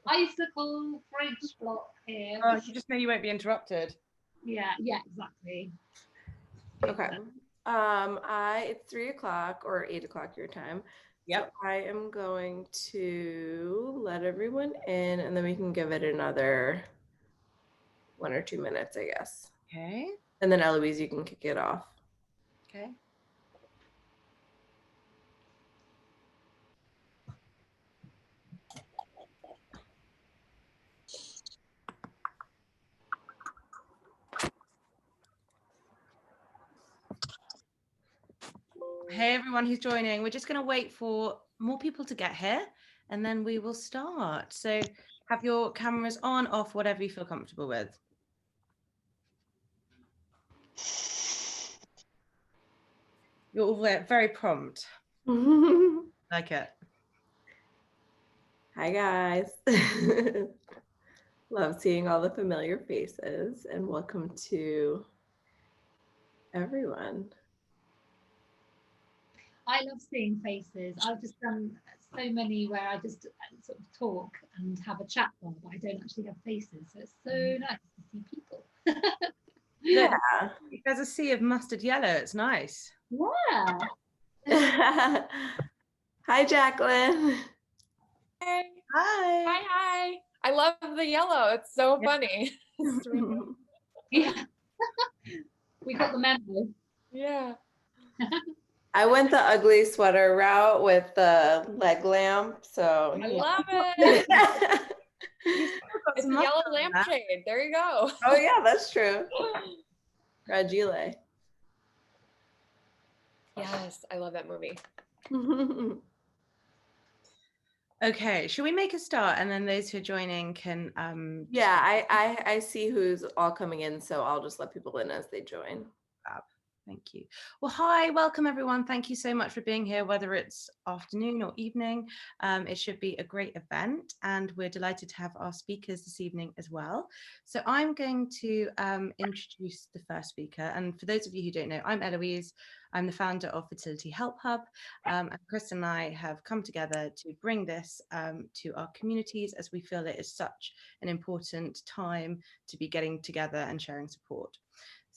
icicle fridge block here. Oh, you just know you won't be interrupted. Yeah, exactly. Okay. It's 3 o'clock or 8 o'clock your time. Yep. So I am going to let everyone in, and then we can give it another 1 or 2 minutes, I guess. Okay. And then Eloise, you can kick it off. Okay. Hey everyone who's joining, we're just going to wait for more people to get here and then we will start. So have your cameras on, off, whatever you feel comfortable with. You're all very prompt. Like it. Hi guys. Love seeing all the familiar faces, and welcome to everyone. I love seeing faces. I've just done so many where I just sort of talk and have a chat bar, but I don't actually have faces. So it's so nice to see people. Yeah. There's a sea of mustard yellow. It's nice. Yeah. Hi, Jaclyn. Hey. Hi. Hi. I love the yellow. It's so funny. Yeah. We got the memo. Yeah. I went the ugly sweater route with the leg lamp, so I love it. It's a some yellow lampshade. There you go. Oh yeah, that's true. Fragile. Yes, I love that movie. Okay, should we make a start and then those who are joining can Yeah, I see who's all coming in, so I'll just let people in as they join. Thank you. Well, hi, welcome everyone. Thank you so much for being here, whether it's afternoon or evening. It should be a great event, and we're delighted to have our speakers this evening as well. So I'm going to introduce the first speaker. And for those of you who don't know, I'm Eloise. I'm the founder of Fertility Help Hub. And Chris and I have come together to bring this to our communities, as we feel it is such an important time to be getting together and sharing support.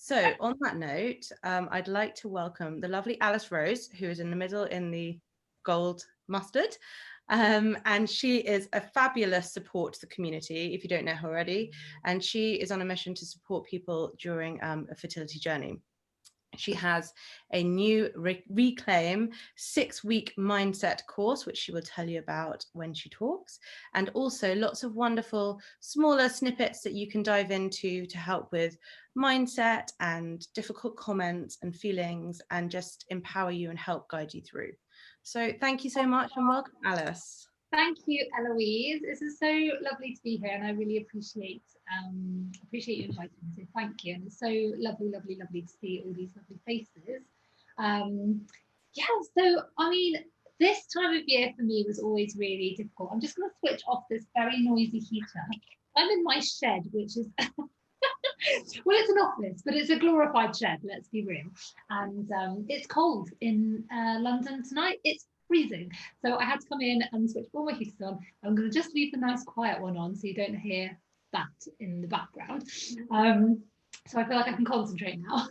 So on that note, I'd like to welcome the lovely Alice Rose, who is in the middle in the gold mustard. And she is a fabulous support to the community, if you don't know her already. And she is on a mission to support people during a fertility journey. She has a new Reclaim 6-week mindset course, which she will tell you about when she talks, and also lots of wonderful smaller snippets that you can dive into to help with mindset and difficult comments and feelings, and just empower you and help guide you through. So thank you so much and welcome, Alice. Thank you, Eloise. This is so lovely to be here, and I really appreciate you inviting me. So thank you, and it's so lovely to see all these lovely faces. Yeah, so I mean, this time of year for me was always really difficult. I'm just going to switch off this very noisy heater. I'm in my shed, which is well, it's an office, but it's a glorified shed. Let's be real, and it's cold in London tonight. It's freezing, so I had to come in and switch all my heaters on. I'm going to just leave the nice quiet one on so you don't hear that in the background. So I feel like I can concentrate now.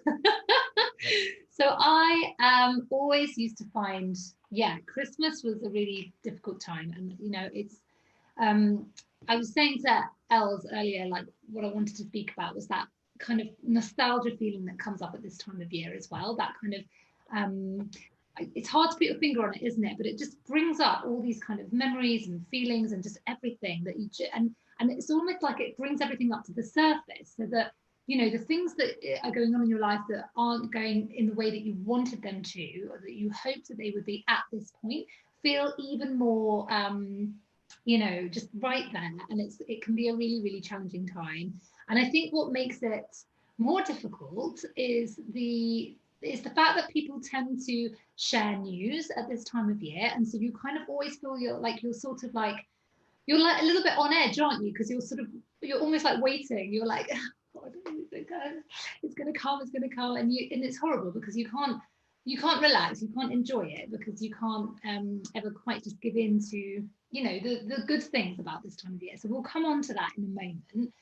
So I always used to find, Christmas was a really difficult time, and you know, it's I was saying to Els earlier, like what I wanted to speak about was that kind of nostalgia feeling that comes up at this time of year as well. That kind of it's hard to put your finger on it, isn't it? But it just brings up all these kind of memories and feelings and just everything that you and it's almost like it brings everything up to the surface, so that you know the things that are going on in your life that aren't going in the way that you wanted them to, or that you hoped that they would be at this point, feel even more you know, just right there. And it can be a really challenging time. And I think what makes it more difficult is the fact that people tend to share news at this time of year, and so you kind of always feel you're like a little bit on edge, aren't you? Because you're almost like waiting. You're like, oh, it's gonna come, and it's horrible because you can't relax, you can't enjoy it, because you can't ever quite just give in to you know, the good things about this time of year. So we'll come on to that in a moment,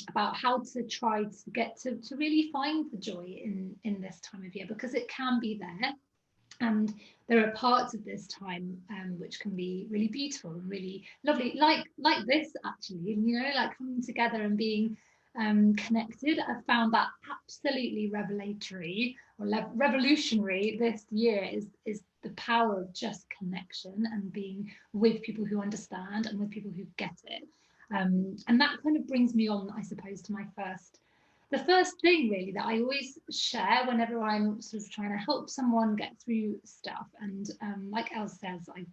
about how to try to get to really find the joy in this time of year, because it can be there. And there are parts of this time which can be really beautiful and really lovely, like this actually, you know, like coming together and being connected. I've found that absolutely revelatory or revolutionary this year is the power of just connection and being with people who understand and with people who get it. And that kind of brings me on, I suppose, to the first thing really that I always share whenever I'm sort of trying to help someone get through stuff. And like Elle says, I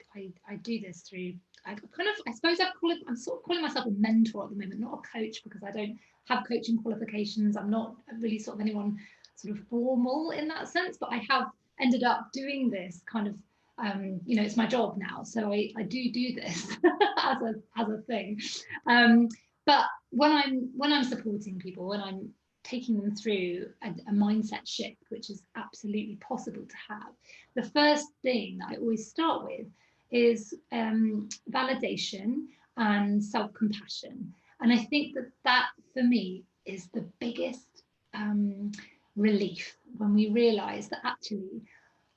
do this through, I suppose I'm sort of calling myself a mentor at the moment, not a coach, because I don't have coaching qualifications. I'm not really sort of anyone sort of formal in that sense, but I have ended up doing this kind of, you know, it's my job now. So I do this as a thing. But when I'm supporting people, when I'm taking them through a mindset shift, which is absolutely possible to have, the first thing that I always start with is validation and self-compassion. And I think that for me is the biggest relief, when we realize that actually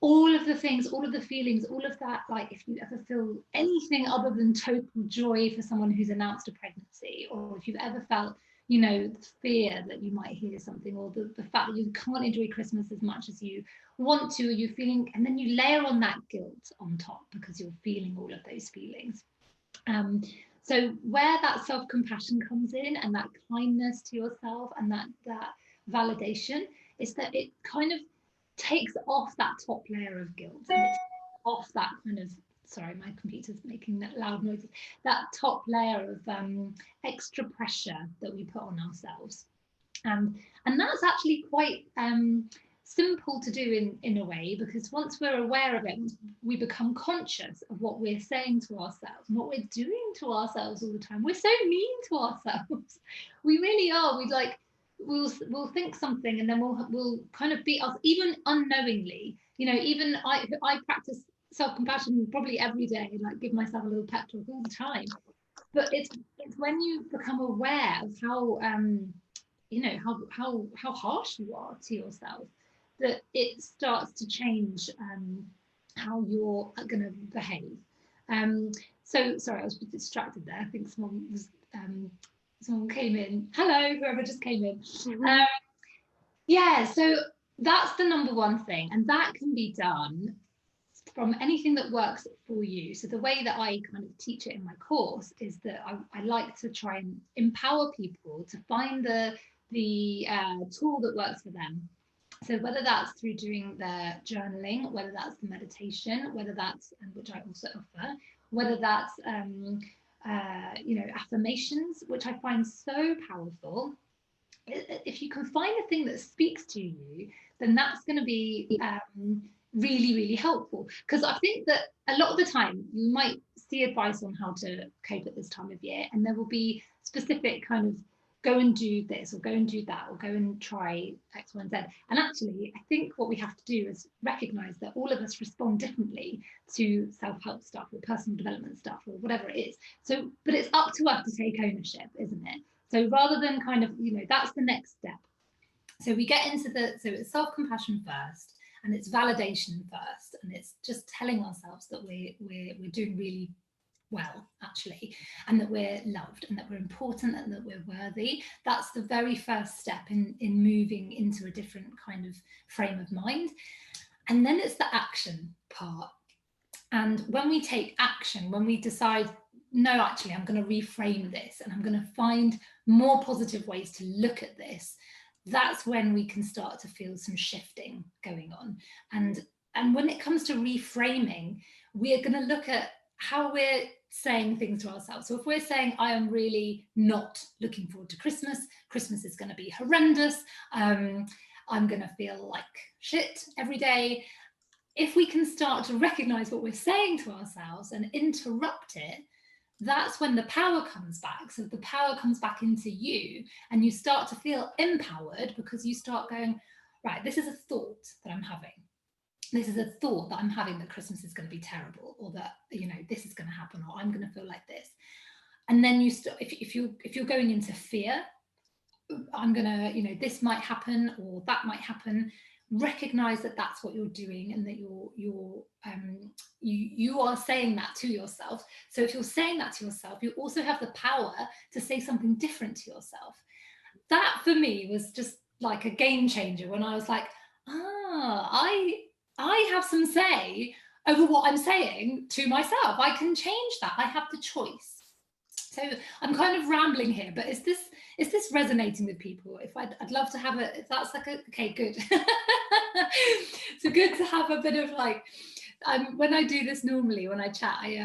all of the things, all of the feelings, all of that, like if you ever feel anything other than total joy for someone who's announced a pregnancy, or if you've ever felt, you know, the fear that you might hear something, or the fact that you can't enjoy Christmas as much as you want to, or you're feeling, and then you layer on that guilt on top because you're feeling all of those feelings. So where that self-compassion comes in, and that kindness to yourself, and that validation, is that it kind of takes off that top layer of guilt, and it's off that kind of, sorry, my computer's making that loud noises, that top layer of extra pressure that we put on ourselves. And that's actually quite simple to do in a way, because once we're aware of it, we become conscious of what we're saying to ourselves and what we're doing to ourselves all the time. We're so mean to ourselves. We really are. We'll think something, and then we'll kind of beat us, even unknowingly. You know, even I practice self-compassion probably every day, like give myself a little pep talk all the time. But it's when you become aware of how you know, how harsh you are to yourself, that it starts to change how you're going to behave. So sorry, I was distracted there. I think someone came in. Hello, whoever just came in. Yeah, so that's the number one thing, and that can be done from anything that works for you. So the way that I kind of teach it in my course is that I like to try and empower people to find the tool that works for them. So whether that's through doing their journaling, whether that's the meditation, whether that's, which I also offer, whether that's you know, affirmations, which I find so powerful. If you can find a thing that speaks to you, then that's going to be really, really helpful. Because I think that a lot of the time you might see advice on how to cope at this time of year, and there will be specific kind of go and do this, or go and do that, or go and try X, Y, and Z. And actually, I think what we have to do is recognize that all of us respond differently to self-help stuff or personal development stuff or whatever it is. So, but it's up to us to take ownership, isn't it? So rather than kind of, you know, that's the next step. So we get into so it's self-compassion first, and it's validation first, and it's just telling ourselves that we're doing really well, actually, and that we're loved, and that we're important, and that we're worthy. That's the very first step in moving into a different kind of frame of mind. And then it's the action part. And when we take action, when we decide, no, actually, I'm going to reframe this, and I'm going to find more positive ways to look at this, that's when we can start to feel some shifting going on. And when it comes to reframing, we are going to look at how we're saying things to ourselves. So if we're saying, I am really not looking forward to Christmas, Christmas is going to be horrendous, I'm going to feel like shit every day. If we can start to recognize what we're saying to ourselves and interrupt it, that's when the power comes back. So the power comes back into you, and you start to feel empowered, because you start going, right, this is a thought that I'm having. this is a thought that I'm having that Christmas is going to be terrible, or that, you know, this is going to happen, or I'm going to feel like this. And then if you're going into fear, I'm going to, you know, this might happen or that might happen, recognize that that's what you're doing, and that you are saying that to yourself. So if you're saying that to yourself, you also have the power to say something different to yourself. That for me was just like a game changer, when I was like, I have some say over what I'm saying to myself. I can change that. I have the choice. So I'm kind of rambling here, but is this resonating with people? I'd love to have if that's like okay, good. So good to have a bit of like, when I do this normally, when I chat, I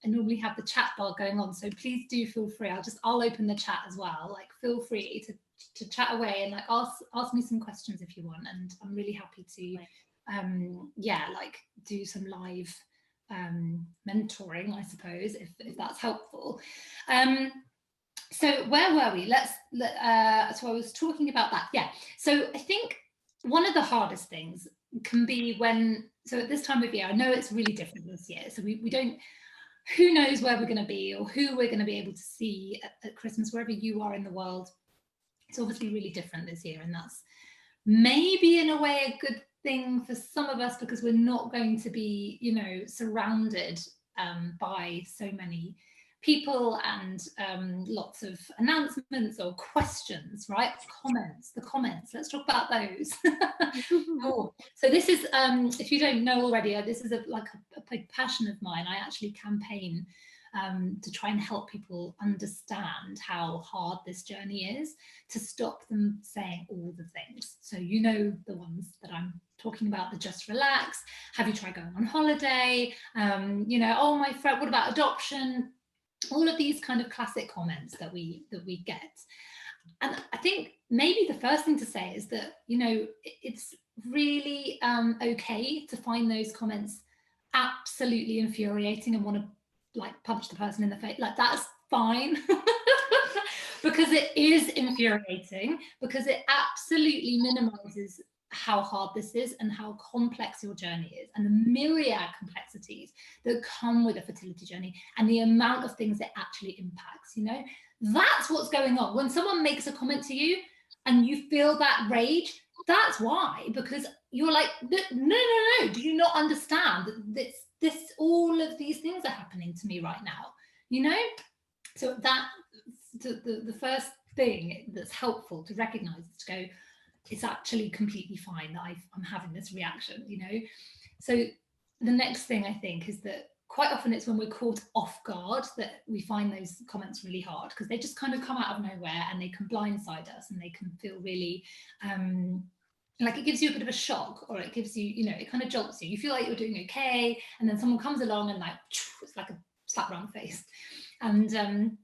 normally have the chat bar going on. So please do feel free. I'll open the chat as well. Like, feel free to chat away and like ask me some questions if you want. And I'm really happy to, like do some live mentoring, I suppose, if that's helpful. So where were we? So I was talking about that. Yeah. So I think one of the hardest things can be so at this time of year, I know it's really different this year. So we don't, who knows where we're going to be or who we're going to be able to see at Christmas, wherever you are in the world. It's obviously really different this year. And that's maybe in a way a good thing for some of us, because we're not going to be, you know, surrounded by so many people and lots of announcements or questions, right? The comments, let's talk about those. So this is, if you don't know already, this is a big passion of mine. I actually campaign to try and help people understand how hard this journey is, to stop them saying all the things. So you know the ones that I'm talking about, the just relax, have you tried going on holiday, you know, oh my friend, what about adoption? All of these kind of classic comments that we get. And I think maybe the first thing to say is that, you know, it's really okay to find those comments absolutely infuriating and want to like punch the person in the face. Like, that's fine. Because it is infuriating, because it absolutely minimizes how hard this is and how complex your journey is, and the myriad complexities that come with a fertility journey, and the amount of things it actually impacts. You know, that's what's going on when someone makes a comment to you and you feel that rage. That's why, because you're like, no, do you not understand that this all of these things are happening to me right now, you know? So that the first thing that's helpful to recognize is to go, it's actually completely fine that I'm having this reaction, you know? So the next thing I think is that quite often it's when we're caught off guard that we find those comments really hard, because they just kind of come out of nowhere and they can blindside us, and they can feel really like it gives you a bit of a shock, or it gives you, you know, it kind of jolts you. You feel like you're doing okay, and then someone comes along and like, it's like a slap around the face. And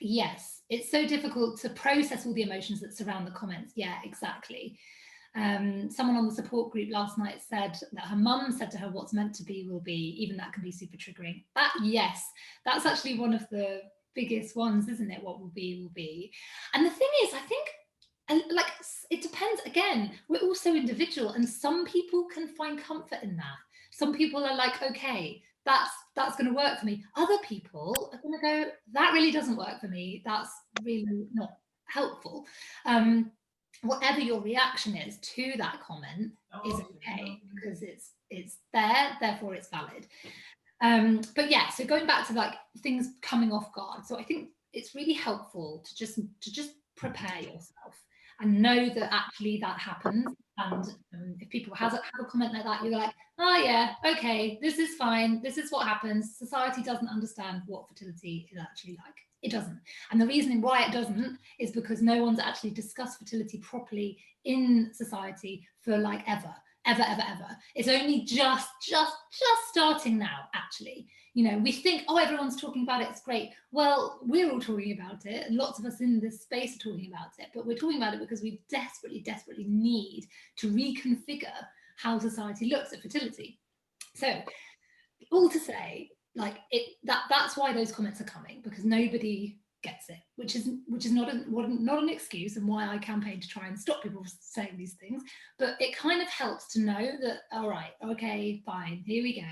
yes, it's so difficult to process all the emotions that surround the comments. Yeah, exactly. Someone on the support group last night said that her mum said to her, what's meant to be will be. Even that can be super triggering. Yes, that's actually one of the biggest ones, isn't it? What will be will be. And the thing is, I think, and like, it depends. Again, we're all so individual, and some people can find comfort in that. Some people are like, okay, that's going to work for me. Other people are going to go, that really doesn't work for me. That's really not helpful. Whatever your reaction is to that comment is okay, because it's there, therefore it's valid. But yeah, so going back to like things coming off guard. So I think it's really helpful to just prepare yourself and know that actually that happens. And if people have a comment like that, you're like, oh yeah, okay, this is fine. This is what happens. Society doesn't understand what fertility is actually like. It doesn't. And the reasoning why it doesn't is because no one's actually discussed fertility properly in society for like ever. It's only just starting now, actually. You know, we think, oh, everyone's talking about it, it's great. Well, we're all talking about it, and lots of us in this space are talking about it, but we're talking about it because we desperately need to reconfigure how society looks at fertility. So all to say, like, that's why those comments are coming, because nobody gets it, which is not an excuse, and why I campaign to try and stop people saying these things, but it kind of helps to know that, all right, okay, fine, here we go.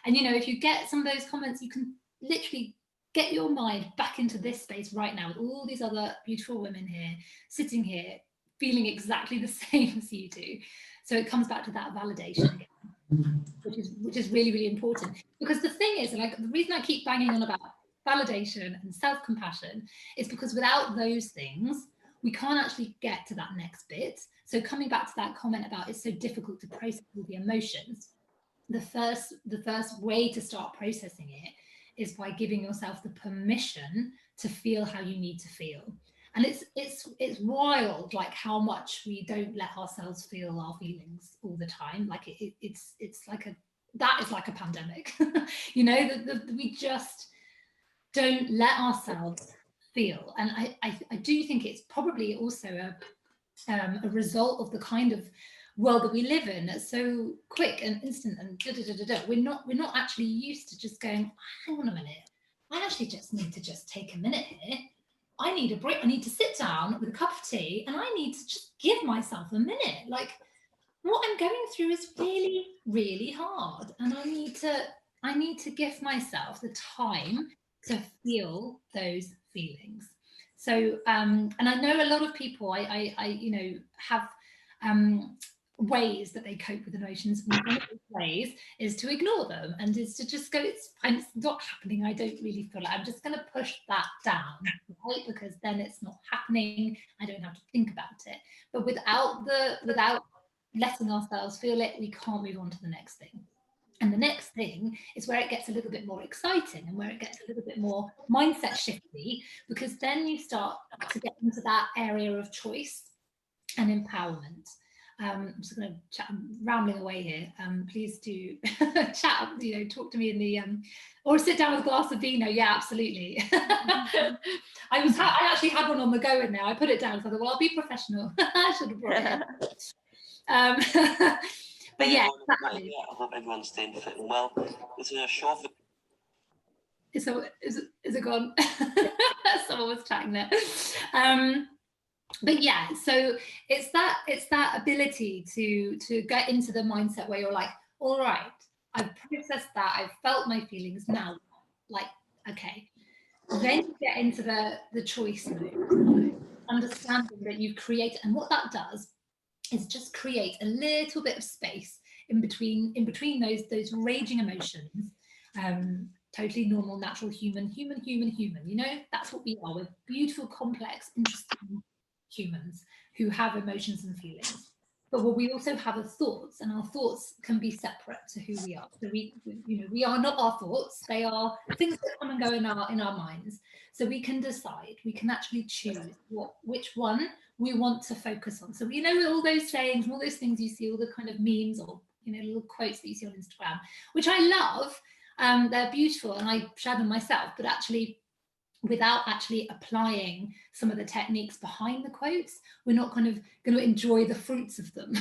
And you know, if you get some of those comments, you can literally get your mind back into this space right now with all these other beautiful women here, sitting here, feeling exactly the same as you do. So it comes back to that validation again, which is really, really important. Because the thing is, like, the reason I keep banging on about validation and self-compassion is because without those things, we can't actually get to that next bit. So coming back to that comment about it's so difficult to process all the emotions, the first way to start processing it is by giving yourself the permission to feel how you need to feel. And it's wild, like, how much we don't let ourselves feel our feelings all the time. Like it's like that is like a pandemic. You know, we just don't let ourselves feel. And I do think it's probably also a result of the kind of world that we live in. That's so quick and instant and We're not actually used to just going, hang on a minute, I actually just need to just take a minute here. I need a break. I need to sit down with a cup of tea and I need to just give myself a minute. Like, what I'm going through is really, really hard, and I need to give myself the time to feel those feelings. So and I know a lot of people I you know, have ways that they cope with emotions. One of those ways is to ignore them, and is to just go, it's fine, it's not happening, I don't really feel it, I'm just going to push that down, right? Because then it's not happening, I don't have to think about it. But without letting ourselves feel it, we can't move on to the next thing. And the next thing is where it gets a little bit more exciting and where it gets a little bit more mindset shifty, because then you start to get into that area of choice and empowerment. I'm just going to chat, I'm rambling away here. Please do chat, you know, talk to me in the or sit down with a glass of vino. Yeah, absolutely. I actually had one on the go in there. I put it down, so I thought, well, I'll be professional. I should have brought it in. But yeah, exactly. I hope everyone's staying fit and well. It's a short. Is it gone? Someone was chatting there. But yeah, so it's that ability to get into the mindset where you're like, all right, I've processed that, I've felt my feelings, now, like, okay. Then you get into the choice mode, understanding that you've created, and what that does is just create a little bit of space in between those raging emotions. Totally normal, natural, human, you know, that's what we are. We're beautiful, complex, interesting humans who have emotions and feelings. But what we also have are thoughts, and our thoughts can be separate to who we are. So we are not our thoughts, they are things that come and go in our minds. So we can decide, we can actually choose which one we want to focus on. So we know all those sayings and all those things you see, all the kind of memes or, you know, little quotes that you see on Instagram, which I love. They're beautiful and I share them myself, but actually without actually applying some of the techniques behind the quotes, we're not kind of going to enjoy the fruits of them.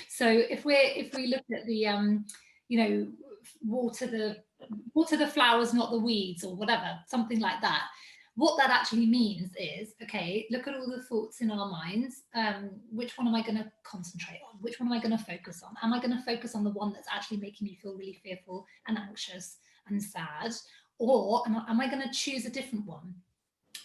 So if we look at the you know, water the flowers, not the weeds, or whatever, something like that, what that actually means is, okay, look at all the thoughts in our minds. Which one am I going to concentrate on? Which one am I going to focus on? Am I going to focus on the one that's actually making me feel really fearful and anxious and sad? Or am I going to choose a different one?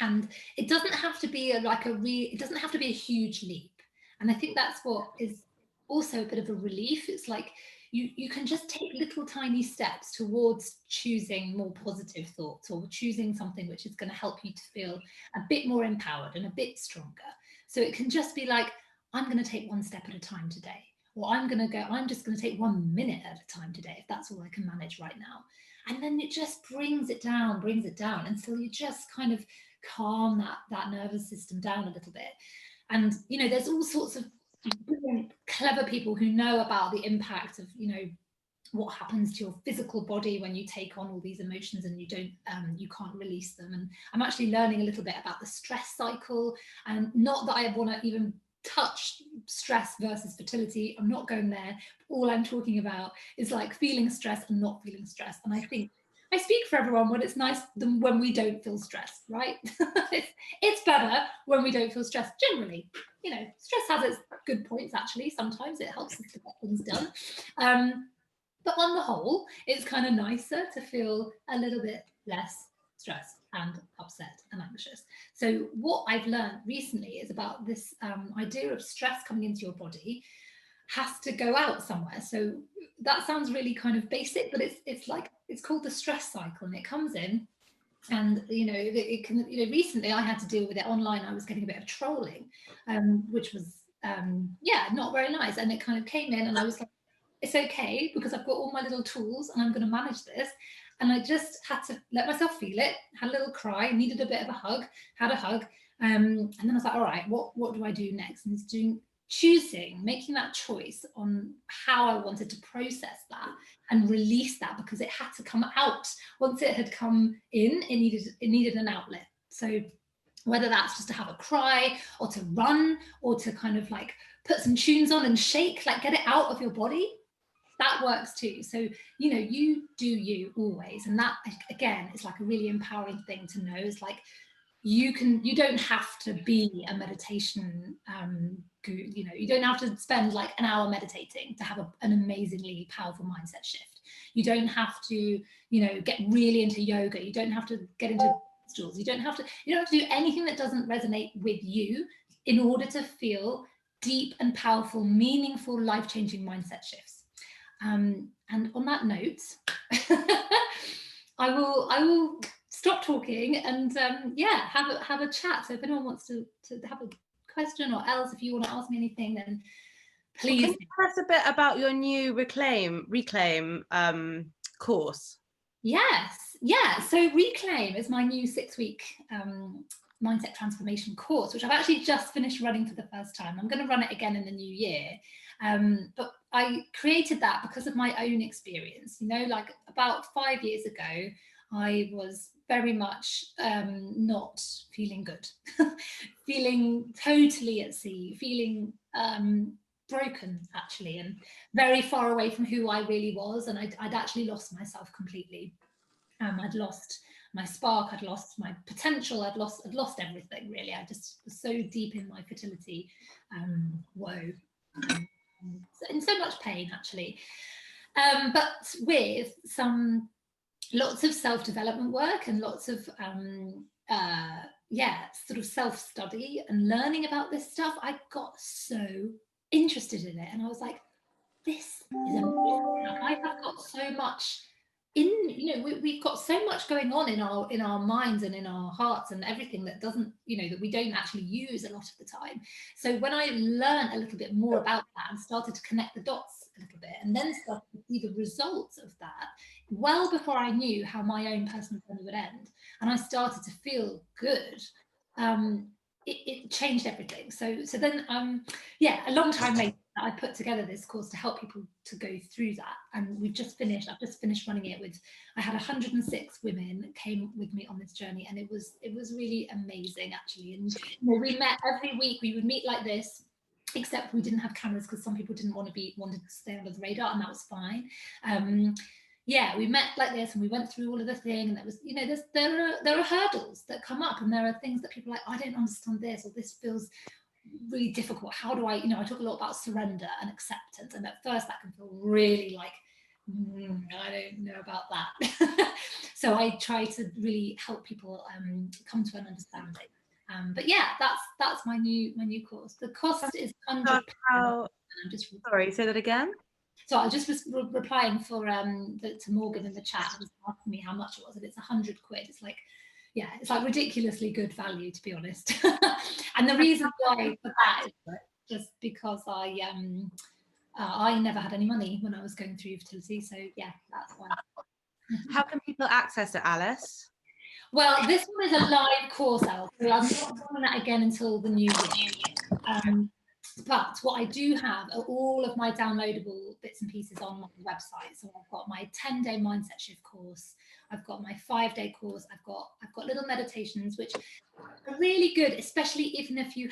And it doesn't have to be it doesn't have to be a huge leap. And I think that's what is also a bit of a relief. It's like you can just take little tiny steps towards choosing more positive thoughts, or choosing something which is going to help you to feel a bit more empowered and a bit stronger. So it can just be like, I'm going to take one step at a time today, or I'm just going to take 1 minute at a time today, if that's all I can manage right now. And then it just brings it down until you just kind of calm that nervous system down a little bit. And, you know, there's all sorts of brilliant, clever people who know about the impact of, you know, what happens to your physical body when you take on all these emotions and you can't release them. And I'm actually learning a little bit about the stress cycle, and not that I want to even touch stress versus fertility, I'm not going there. All I'm talking about is like feeling stress and not feeling stress. And I think I speak for everyone when it's nice than when we don't feel stressed, right? It's better when we don't feel stressed generally. You know, stress has its good points, actually. Sometimes it helps us to get things done. But on the whole, it's kind of nicer to feel a little bit less stressed and upset and anxious. So what I've learned recently is about this idea of stress coming into your body has to go out somewhere. So that sounds really kind of basic, but it's called the stress cycle, and it comes in. And it can, recently I had to deal with it online. I was getting a bit of trolling, which was not very nice. And it kind of came in, and I was like, it's okay, because I've got all my little tools and I'm going to manage this. And I just had to let myself feel it, had a little cry, needed a bit of a hug, had a hug. And then I was like, all right, what do I do next? And it's making that choice on how I wanted to process that and release that, because it had to come out. Once it had come in, it needed an outlet. So whether that's just to have a cry, or to run, or to kind of like put some tunes on and shake, like get it out of your body, that works too. So, you do you always. And that, again, is like a really empowering thing to know. Is like, you don't have to be a meditation guru. You don't have to spend like an hour meditating to have an amazingly powerful mindset shift. You don't have to, get really into yoga. You don't have to get into stools. You don't have to do anything that doesn't resonate with you in order to feel deep and powerful, meaningful, life-changing mindset shifts. And on that note, I will stop talking and have a chat. So if anyone wants to have a question, or else if you want to ask me anything, then please. Can you tell us a bit about your new Reclaim course? Yes, yeah. So Reclaim is my new 6-week mindset transformation course, which I've actually just finished running for the first time. I'm going to run it again in the new year. But I created that because of my own experience. Like about 5 years ago, I was very much not feeling good, feeling totally at sea, feeling broken, actually, and very far away from who I really was. And I'd actually lost myself completely. I'd lost my spark, I'd lost my potential, I'd lost everything, really. I just was so deep in my fertility woe, in so much pain, actually. But with lots of self-development work and lots of sort of self-study and learning about this stuff, I got so interested in it, and I was like, this is amazing. I have got so much we've got so much going on in our minds and in our hearts and everything that doesn't, that we don't actually use a lot of the time. So when I learned a little bit more about that and started to connect the dots a little bit, and then started to see the results of that well before I knew how my own personal journey would end, and I started to feel good, it changed everything. So then a long time later, I put together this course to help people to go through that, and I've just finished running it with, I had 106 women came with me on this journey, and it was really amazing, actually. And we met every week. We would meet like this, except we didn't have cameras because some people didn't wanted to stay under the radar, and that was fine. We met like this, and we went through all of the thing, and there was, there are hurdles that come up, and there are things that people are like, I don't understand this, or this feels really difficult. How do I talk a lot about surrender and acceptance, and at first that can feel really like, I don't know about that. So I try to really help people come to an understanding. But yeah, that's my new course. The cost is £100. Sorry, say that again. So I just was replying to Morgan in the chat, who was asking me how much it was, and it's £100. It's like, it's like ridiculously good value, to be honest. And the reason why for that is just because I never had any money when I was going through fertility. So yeah, that's why. How can people access it, Alice? Well, this one is a live course, Alice, so I'm not doing that again until the new year. But what I do have are all of my downloadable bits and pieces on my website. So I've got my 10-day mindset shift course. I've got my 5-day course. I've got little meditations, which are really good, especially even if you're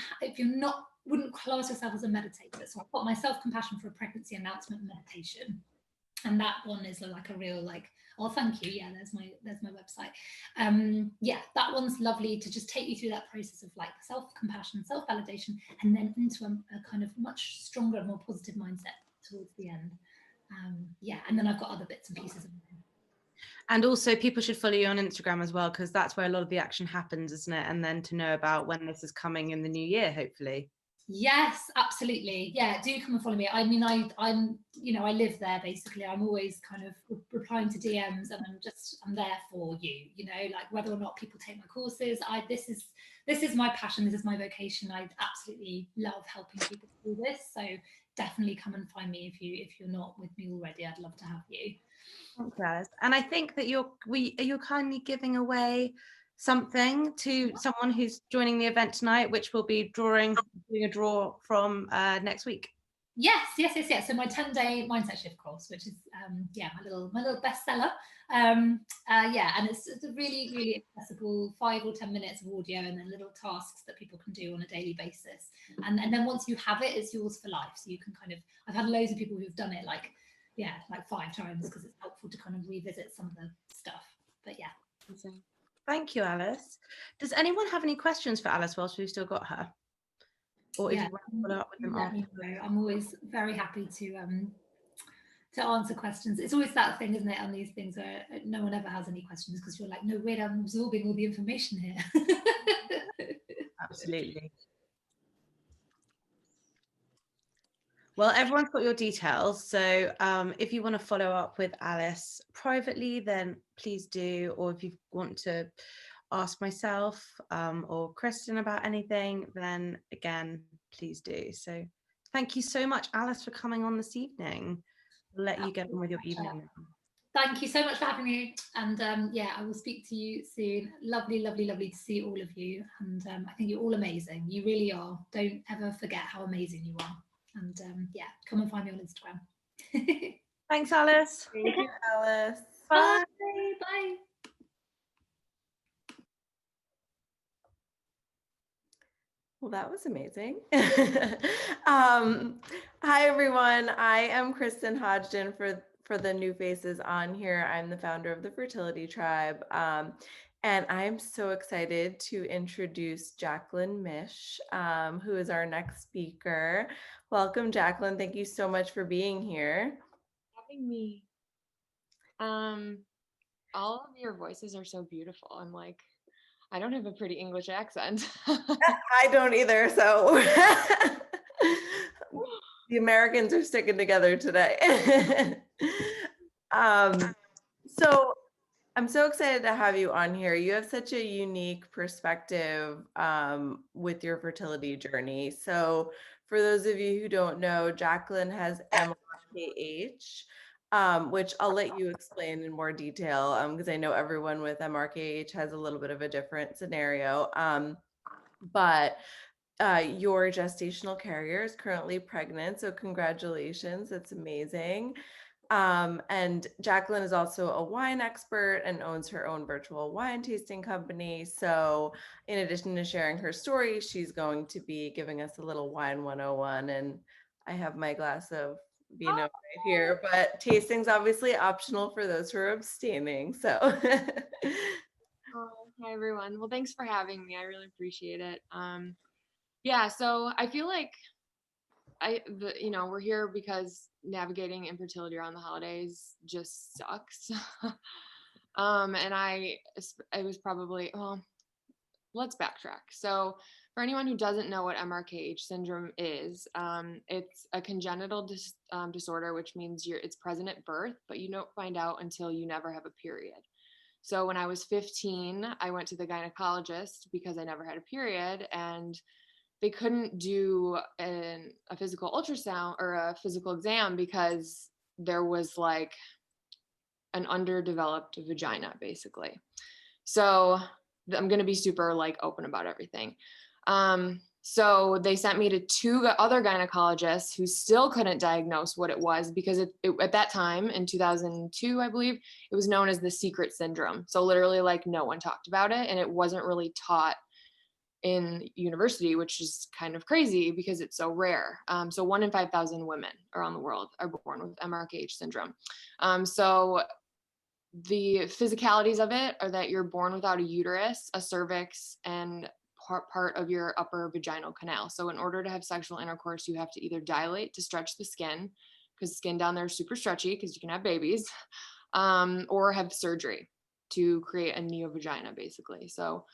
wouldn't class yourself as a meditator. So I've got my self-compassion for a pregnancy announcement meditation. And that one is like a real like, oh, thank you. Yeah, there's my website. Yeah, that one's lovely to just take you through that process of like self-compassion, self-validation, and then into a kind of much stronger, more positive mindset towards the end. Yeah, and then I've got other bits and pieces. And also people should follow you on Instagram as well, because that's where a lot of the action happens, isn't it? And then to know about when this is coming in the new year, hopefully. Yes, absolutely. Yeah, do come and follow me. I mean, I'm, you know, I live there basically. I'm always kind of replying to DMs, and I'm there for you. You know, like whether or not people take my courses, this is my passion. This is my vocation. I absolutely love helping people do this. So definitely come and find me if you're not with me already. I'd love to have you. Thanks, Alice. And I think that you're kindly giving away something to someone who's joining the event tonight, which will be doing a draw from next week. Yes. So my 10-day mindset shift course, which is my little bestseller. Yeah, and it's a really, really accessible 5 or 10 minutes of audio and then little tasks that people can do on a daily basis. And then once you have it, it's yours for life. So you can I've had loads of people who've done it like 5 times, because it's helpful to kind of revisit some of the stuff. But yeah. Thank you, Alice. Does anyone have any questions for Alice whilst we've still got her? Or if you want to follow up with them after? I'm always very happy to answer questions. It's always that thing, isn't it, on these things where no one ever has any questions, because you're like, no, wait, I'm absorbing all the information here. Absolutely. Well, everyone's got your details. So if you want to follow up with Alice privately, then please do. Or if you want to ask myself or Kristen about anything, then again, please do. So thank you so much, Alice, for coming on this evening. We'll let you get on with your evening now. Thank you so much for having me. And I will speak to you soon. Lovely, lovely, lovely to see all of you. And I think you're all amazing. You really are. Don't ever forget how amazing you are. And come and find me on Instagram. Thanks, Alice. Thank you, Alice. Bye. Bye. Well, that was amazing. Hi, everyone. I am Kristen Hodgson for the new faces on here. I'm the founder of the Fertility Tribe. And I'm so excited to introduce Jaclyn Misch, who is our next speaker. Welcome, Jaclyn. Thank you so much for being here. Having me. All of your voices are so beautiful. I'm like, I don't have a pretty English accent. I don't either, so the Americans are sticking together today. So I'm so excited to have you on here. You have such a unique perspective with your fertility journey. So for those of you who don't know, Jaclyn has MRKH, which I'll let you explain in more detail because I know everyone with MRKH has a little bit of a different scenario. But your gestational carrier is currently pregnant, so congratulations. That's amazing. And Jaclyn is also a wine expert and owns her own virtual wine tasting company. So in addition to sharing her story, she's going to be giving us a little wine 101. And I have my glass of Vino right here, but tasting's obviously optional for those who are abstaining. So Hi, everyone. Well, thanks for having me. I really appreciate it. So I feel like we're here because navigating infertility around the holidays just sucks. And I was probably, let's backtrack. So for anyone who doesn't know what MRKH syndrome is, it's a congenital disorder, which means it's present at birth, but you don't find out until you never have a period. So when I was 15, I went to the gynecologist because I never had a period, and they couldn't do a physical ultrasound or a physical exam because there was like an underdeveloped vagina, basically. So I'm going to be super like open about everything. So they sent me to 2 other gynecologists who still couldn't diagnose what it was, because at that time in 2002, I believe, it was known as the secret syndrome. So literally like no one talked about it, and it wasn't really taught in university, which is kind of crazy because it's so rare. So 1 in 5,000 women around the world are born with MRKH syndrome. So the physicalities of it are that you're born without a uterus, a cervix, and part of your upper vaginal canal. So in order to have sexual intercourse, you have to either dilate to stretch the skin, because the skin down there is super stretchy because you can have babies, or have surgery to create a neovagina, basically. So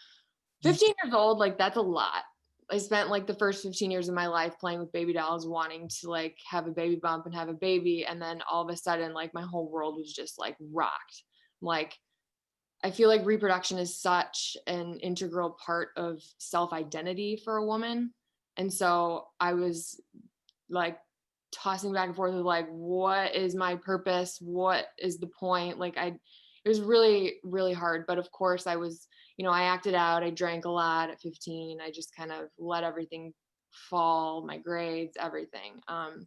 15 years old, like that's a lot. I spent like the first 15 years of my life playing with baby dolls, wanting to like have a baby bump and have a baby. And then all of a sudden, like my whole world was just like rocked. Like, I feel like reproduction is such an integral part of self-identity for a woman. And so I was like tossing back and forth with like, what is my purpose? What is the point? Like it was really, really hard. But of course I was, I acted out. I drank a lot at 15. I just kind of let everything fall, my grades, everything. And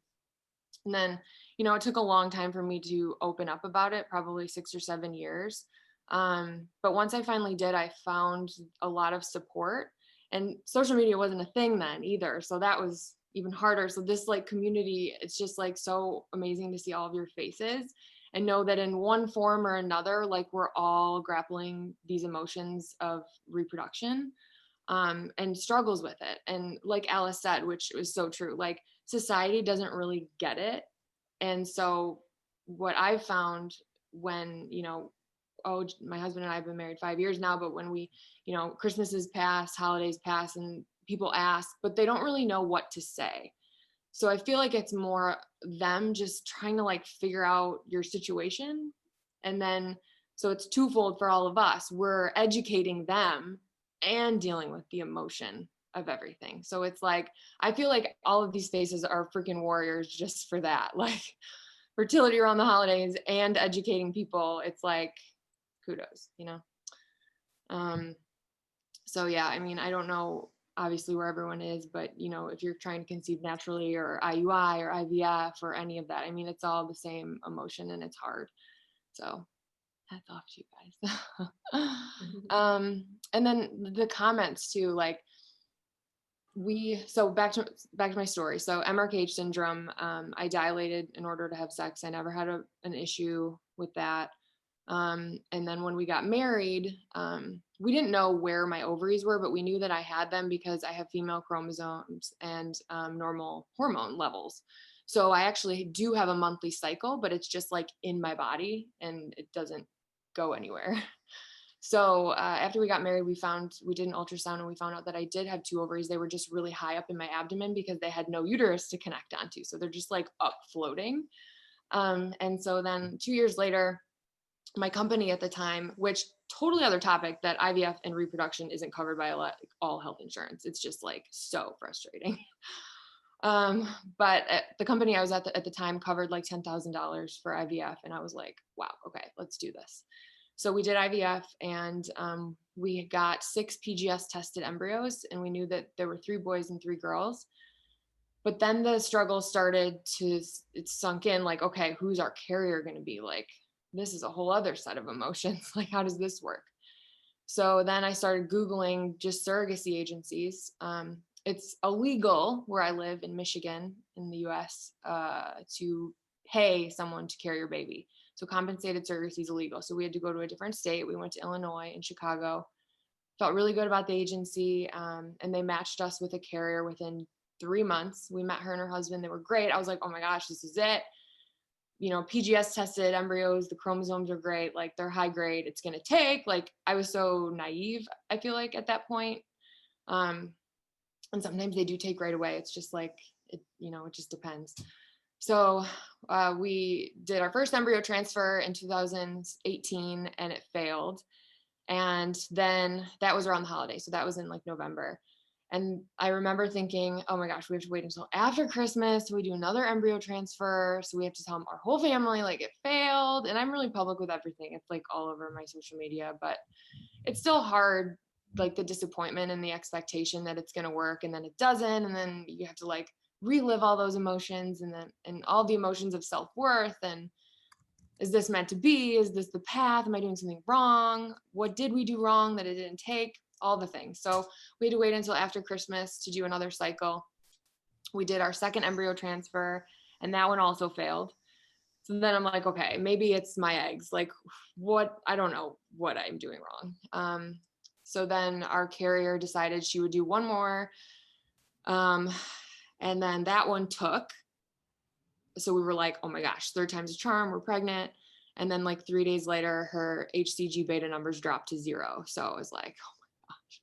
then, it took a long time for me to open up about it, probably 6 or 7 years. But once I finally did, I found a lot of support, and social media wasn't a thing then either. So that was even harder. So this like community, it's just like so amazing to see all of your faces and know that in one form or another, like we're all grappling these emotions of reproduction, and struggles with it. And like Alice said, which was so true, like society doesn't really get it. And so what I've found when, my husband and I have been married 5 years now, but when we, Christmases pass, holidays pass, and people ask, but they don't really know what to say. So I feel like it's more them just trying to like figure out your situation. And then, so it's twofold for all of us. We're educating them and dealing with the emotion of everything. So it's like, I feel like all of these faces are freaking warriors just for that, like fertility around the holidays and educating people. It's like, kudos, so yeah, I mean, I don't know obviously where everyone is, but if you're trying to conceive naturally or IUI or IVF or any of that, I mean, it's all the same emotion and it's hard. So hats off to you guys. And then the comments too, like so back to my story. So MRKH syndrome, I dilated in order to have sex. I never had an issue with that. And then when we got married, we didn't know where my ovaries were, but we knew that I had them because I have female chromosomes and normal hormone levels. So I actually do have a monthly cycle, but it's just like in my body and it doesn't go anywhere. So after we got married, we did an ultrasound and we found out that I did have 2 ovaries. They were just really high up in my abdomen because they had no uterus to connect onto. So they're just like up floating. And so then 2 years later, my company at the time, which totally other topic, that IVF and reproduction isn't covered by all health insurance. It's just like so frustrating. But the company I was at the time covered like $10,000 for IVF. And I was like, wow, okay, let's do this. So we did IVF and we got 6 PGS tested embryos, and we knew that there were 3 boys and 3 girls. But then the struggle started it sunk in, like, okay, who's our carrier going to be? Like, this is a whole other set of emotions. Like, how does this work? So then I started Googling just surrogacy agencies. It's illegal where I live in Michigan in the US to pay someone to carry your baby. So compensated surrogacy is illegal. So we had to go to a different state. We went to Illinois and Chicago. Felt really good about the agency. And they matched us with a carrier within 3 months. We met her and her husband. They were great. I was like, oh my gosh, this is it. PGS tested embryos, the chromosomes are great. Like, they're high grade. It's going to take, like, I was so naive, I feel like, at that point. And sometimes they do take right away. It's just like, it just depends. So we did our first embryo transfer in 2018 and it failed. And then that was around the holiday. So that was in like November. And I remember thinking, oh my gosh, we have to wait until after Christmas. So we do another embryo transfer. So we have to tell our whole family, like, it failed. And I'm really public with everything. It's like all over my social media, but it's still hard, like the disappointment and the expectation that it's going to work and then it doesn't. And then you have to like relive all those emotions and all the emotions of self-worth. And is this meant to be? Is this the path? Am I doing something wrong? What did we do wrong that it didn't take? all the things. So we had to wait until after Christmas to do another cycle. We did our second embryo transfer, and that one also failed. So then I'm like, okay, maybe it's my eggs. Like, I don't know what I'm doing wrong. So then our carrier decided she would do one more. And then that one took. So we were like, oh my gosh, third time's a charm, we're pregnant. And then like 3 days later, her HCG beta numbers dropped to 0. So I was like, oh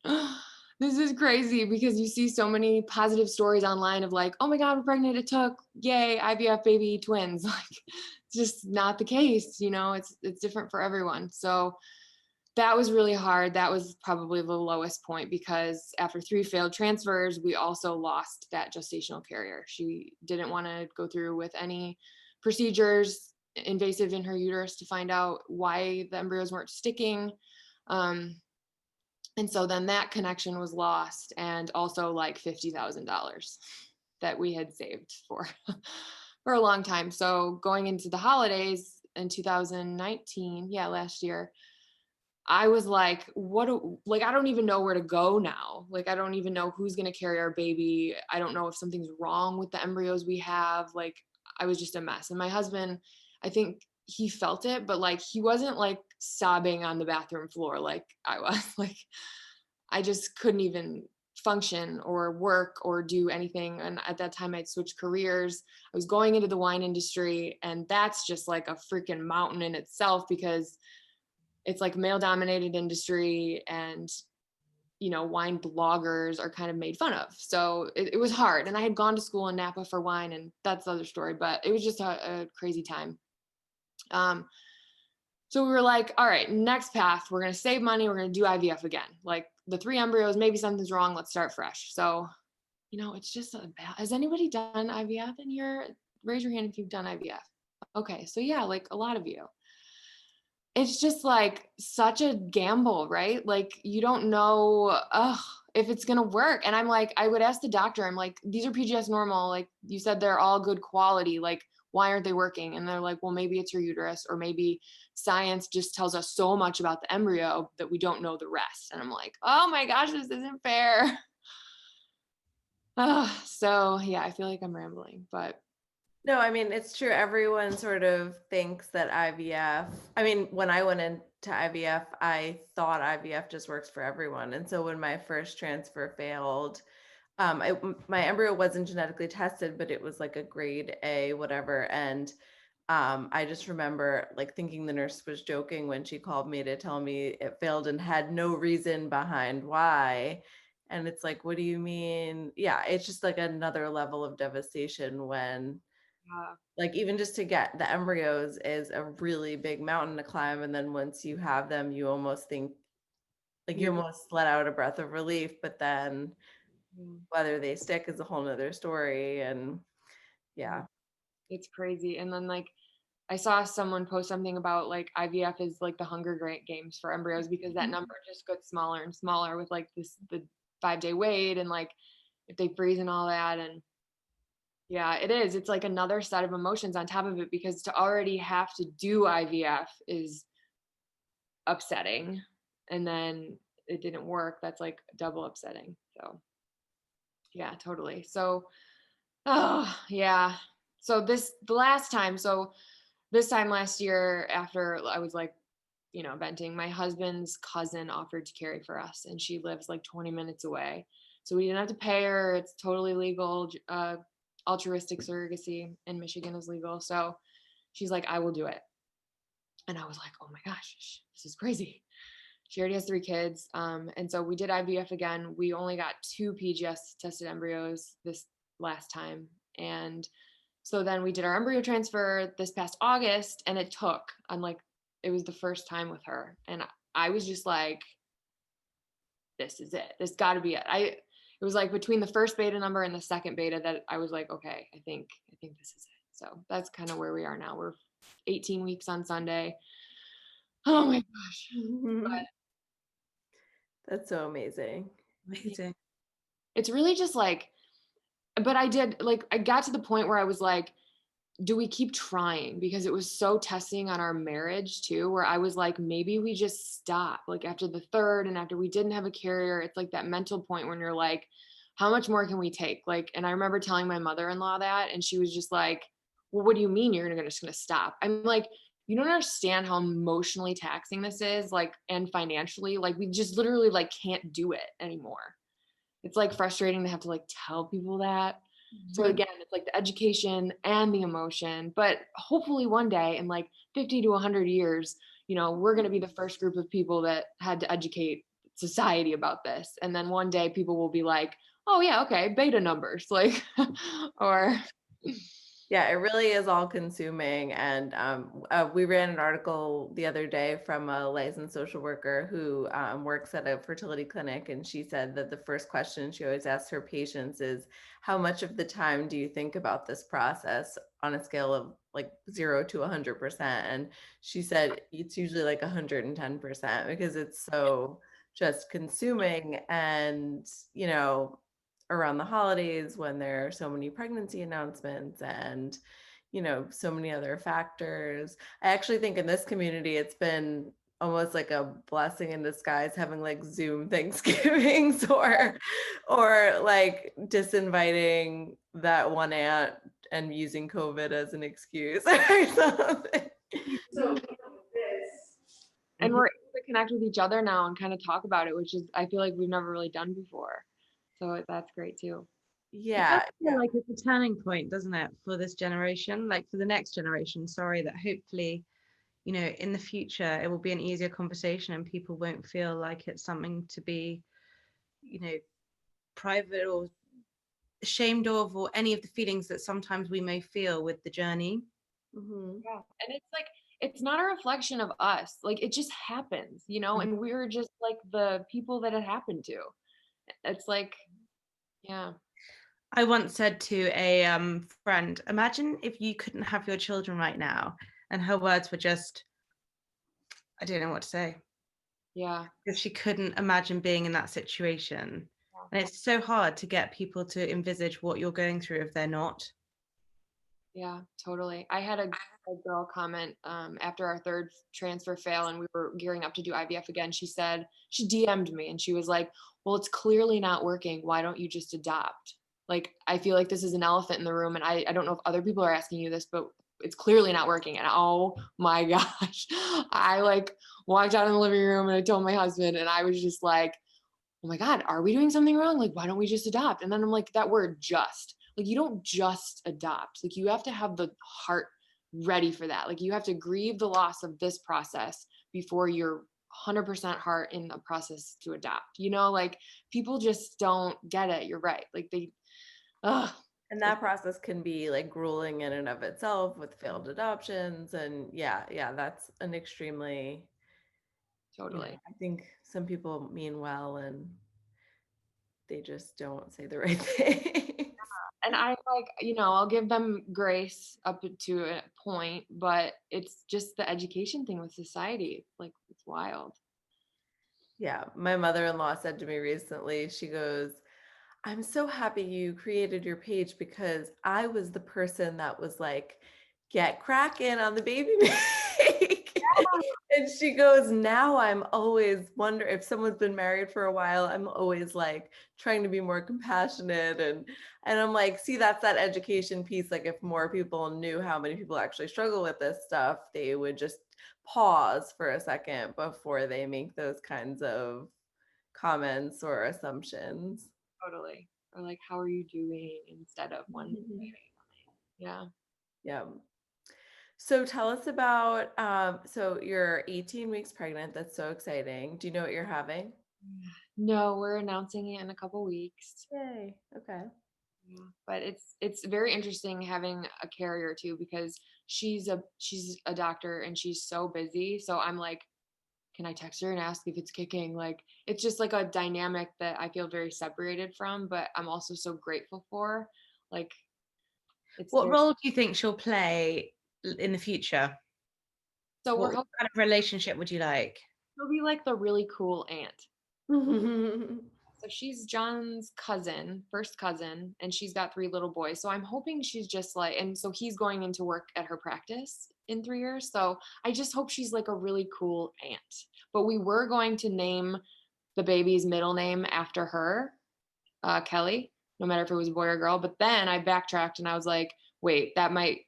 my gosh, this is crazy, because you see so many positive stories online of like, oh my God, we're pregnant, it took, yay, IVF baby twins. Like, it's just not the case, it's different for everyone. So that was really hard. That was probably the lowest point, because after 3 failed transfers, we also lost that gestational carrier. She didn't want to go through with any procedures invasive in her uterus to find out why the embryos weren't sticking. And so then that connection was lost, and also like $50,000 that we had saved for a long time. So going into the holidays in 2019, last year, I was like, I don't even know where to go now. Like, I don't even know who's going to carry our baby. I don't know if something's wrong with the embryos we have. Like, I was just a mess. And my husband, I think he felt it, but like, he wasn't like sobbing on the bathroom floor like I was. Like, I just couldn't even function or work or do anything. And at that time I'd switched careers. I was going into the wine industry, and that's just like a freaking mountain in itself, because it's like male dominated industry, and wine bloggers are kind of made fun of. So it was hard. And I had gone to school in Napa for wine, and that's the other story, but it was just a crazy time. So we were like, all right, next path, we're going to save money. We're going to do IVF again. Like, the 3 embryos, maybe something's wrong. Let's start fresh. So, it's just has anybody done IVF in here? Raise your hand if you've done IVF. Okay. So yeah, like a lot of you. It's just like such a gamble, right? Like, you don't know if it's going to work. And I'm like, I would ask the doctor, I'm like, these are PGS normal. Like, you said they're all good quality. Like, why aren't they working? And they're like, well, maybe it's your uterus, or maybe science just tells us so much about the embryo that we don't know the rest. And I'm like, oh my gosh, this isn't fair. So yeah, I feel like I'm rambling, but. No, I mean, it's true. Everyone sort of thinks that IVF, I mean, when I went into IVF, I thought IVF just works for everyone. And so when my first transfer failed, my embryo wasn't genetically tested, but it was like a grade A, whatever. And I just remember like thinking the nurse was joking when she called me to tell me it failed and had no reason behind why. And it's like, what do you mean? Yeah, it's just like another level of devastation when like, even just to get the embryos is a really big mountain to climb. And then once you have them, you almost think like you almost let out a breath of relief, but then whether they stick is a whole nother story. And yeah, it's crazy. And then like, I saw someone post something about like IVF is like the Hunger Games for embryos, because that number just gets smaller and smaller with like the 5-day wait, and like if they freeze and all that. And yeah, it is. It's like another set of emotions on top of it, because to already have to do IVF is upsetting. And then it didn't work. That's like double upsetting. So yeah, totally. So, oh yeah. So this time last year, after I was like, venting, my husband's cousin offered to carry for us, and she lives like 20 minutes away. So we didn't have to pay her. It's totally legal. Altruistic surrogacy in Michigan is legal. So she's like, I will do it. And I was like, oh my gosh, this is crazy. She already has 3 kids. And so we did IVF again. We only got 2 PGS tested embryos this last time. And so then we did our embryo transfer this past August, and it was the first time with her. And I was just like, this is it. This got to be it. It was like between the first beta number and the second beta that I was like, okay, I think this is it. So that's kind of where we are now. We're 18 weeks on Sunday. Oh my gosh. But that's so amazing. Amazing. It's really just like, but I got to the point where I was like, do we keep trying? Because it was so testing on our marriage too, where I was like, maybe we just stop. Like after the third and after we didn't have a carrier, it's like that mental point when you're like, how much more can we take? Like, and I remember telling my mother-in-law that, and she was just like, well, what do you mean you're just going to stop? I'm like, you don't understand how emotionally taxing this is, like, and financially, like we just literally like can't do it anymore. It's like frustrating to have to like tell people that. So again, it's like the education and the emotion, but hopefully one day in like 50 to 100 years, you know, we're going to be the first group of people that had to educate society about this. And then one day people will be like, oh yeah, okay, beta numbers, like, or. Yeah, it really is all consuming. And we ran an article the other day from a licensed social worker who works at a fertility clinic. And she said that the first question she always asks her patients is, how much of the time do you think about this process on a scale of like 0 to 100%? And she said it's usually like 110% because it's so just consuming. And, you know, around the holidays when there are so many pregnancy announcements and, you know, so many other factors. I actually think in this community, it's been almost like a blessing in disguise having like Zoom Thanksgivings or like disinviting that one aunt and using COVID as an excuse or something. So and we're able to connect with each other now and kind of talk about it, which is, I feel like we've never really done before. So that's great too. Yeah. I feel like it's a turning point, doesn't it, for this generation, like for the next generation, sorry, that hopefully, you know, in the future, it will be an easier conversation and people won't feel like it's something to be, you know, private or ashamed of, or any of the feelings that sometimes we may feel with the journey. Mm-hmm. Yeah. And it's like, it's not a reflection of us. Like it just happens, you know, and we're just like the people that it happened to. It's like, yeah. I once said to a friend, imagine if you couldn't have your children right now. And her words were just, I don't know what to say. Yeah. Because she couldn't imagine being in that situation. And it's so hard to get people to envisage what you're going through if they're not. Yeah, totally. I had a girl comment after our third transfer fail and we were gearing up to do IVF again. She said, she DM'd me and she was like, well, it's clearly not working. Why don't you just adopt? Like, I feel like this is an elephant in the room. And I don't know if other people are asking you this, but it's clearly not working. And oh my gosh, I like walked out in the living room and I told my husband and I was just like, oh my God, are we doing something wrong? Like, why don't we just adopt? And then I'm like, that word just, like, you don't just adopt. Like, you have to have the heart ready for that. Like, you have to grieve the loss of this process before you're 100% heart in the process to adopt. You know, like, people just don't get it. You're right. Like, and that process can be like grueling in and of itself with failed adoptions. And yeah, that's an extremely, totally. you know, I think some people mean well and they just don't say the right thing. And I like, you know, I'll give them grace up to a point, but it's just the education thing with society. Like, it's wild. Yeah. My mother-in-law said to me recently, she goes, I'm so happy you created your page because I was the person that was like, get cracking on the baby make. And she goes, now I'm always wonder if someone's been married for a while, I'm always like trying to be more compassionate. And I'm like, see, that's that education piece. Like if more people knew how many people actually struggle with this stuff, they would just pause for a second before they make those kinds of comments or assumptions. Totally. Or like, how are you doing instead of one. Yeah. Yeah. So tell us about, so you're 18 weeks pregnant. That's so exciting. Do you know what you're having? No, we're announcing it in a couple weeks. Yay. Okay. Yeah. But it's very interesting having a carrier too, because she's a doctor and she's so busy. So I'm like, can I text her and ask if it's kicking? Like, it's just like a dynamic that I feel very separated from, but I'm also so grateful for. Like, What role do you think she'll play in the future? So what kind of relationship would you like? She'll be like the really cool aunt. So So she's John's cousin, first cousin, and she's got 3 little boys. So I'm hoping she's just like, and so he's going into work at her practice in 3 years. So I just hope she's like a really cool aunt. But we were going to name the baby's middle name after her, Kelly, no matter if it was a boy or a girl. But then I backtracked and I was like, wait, that might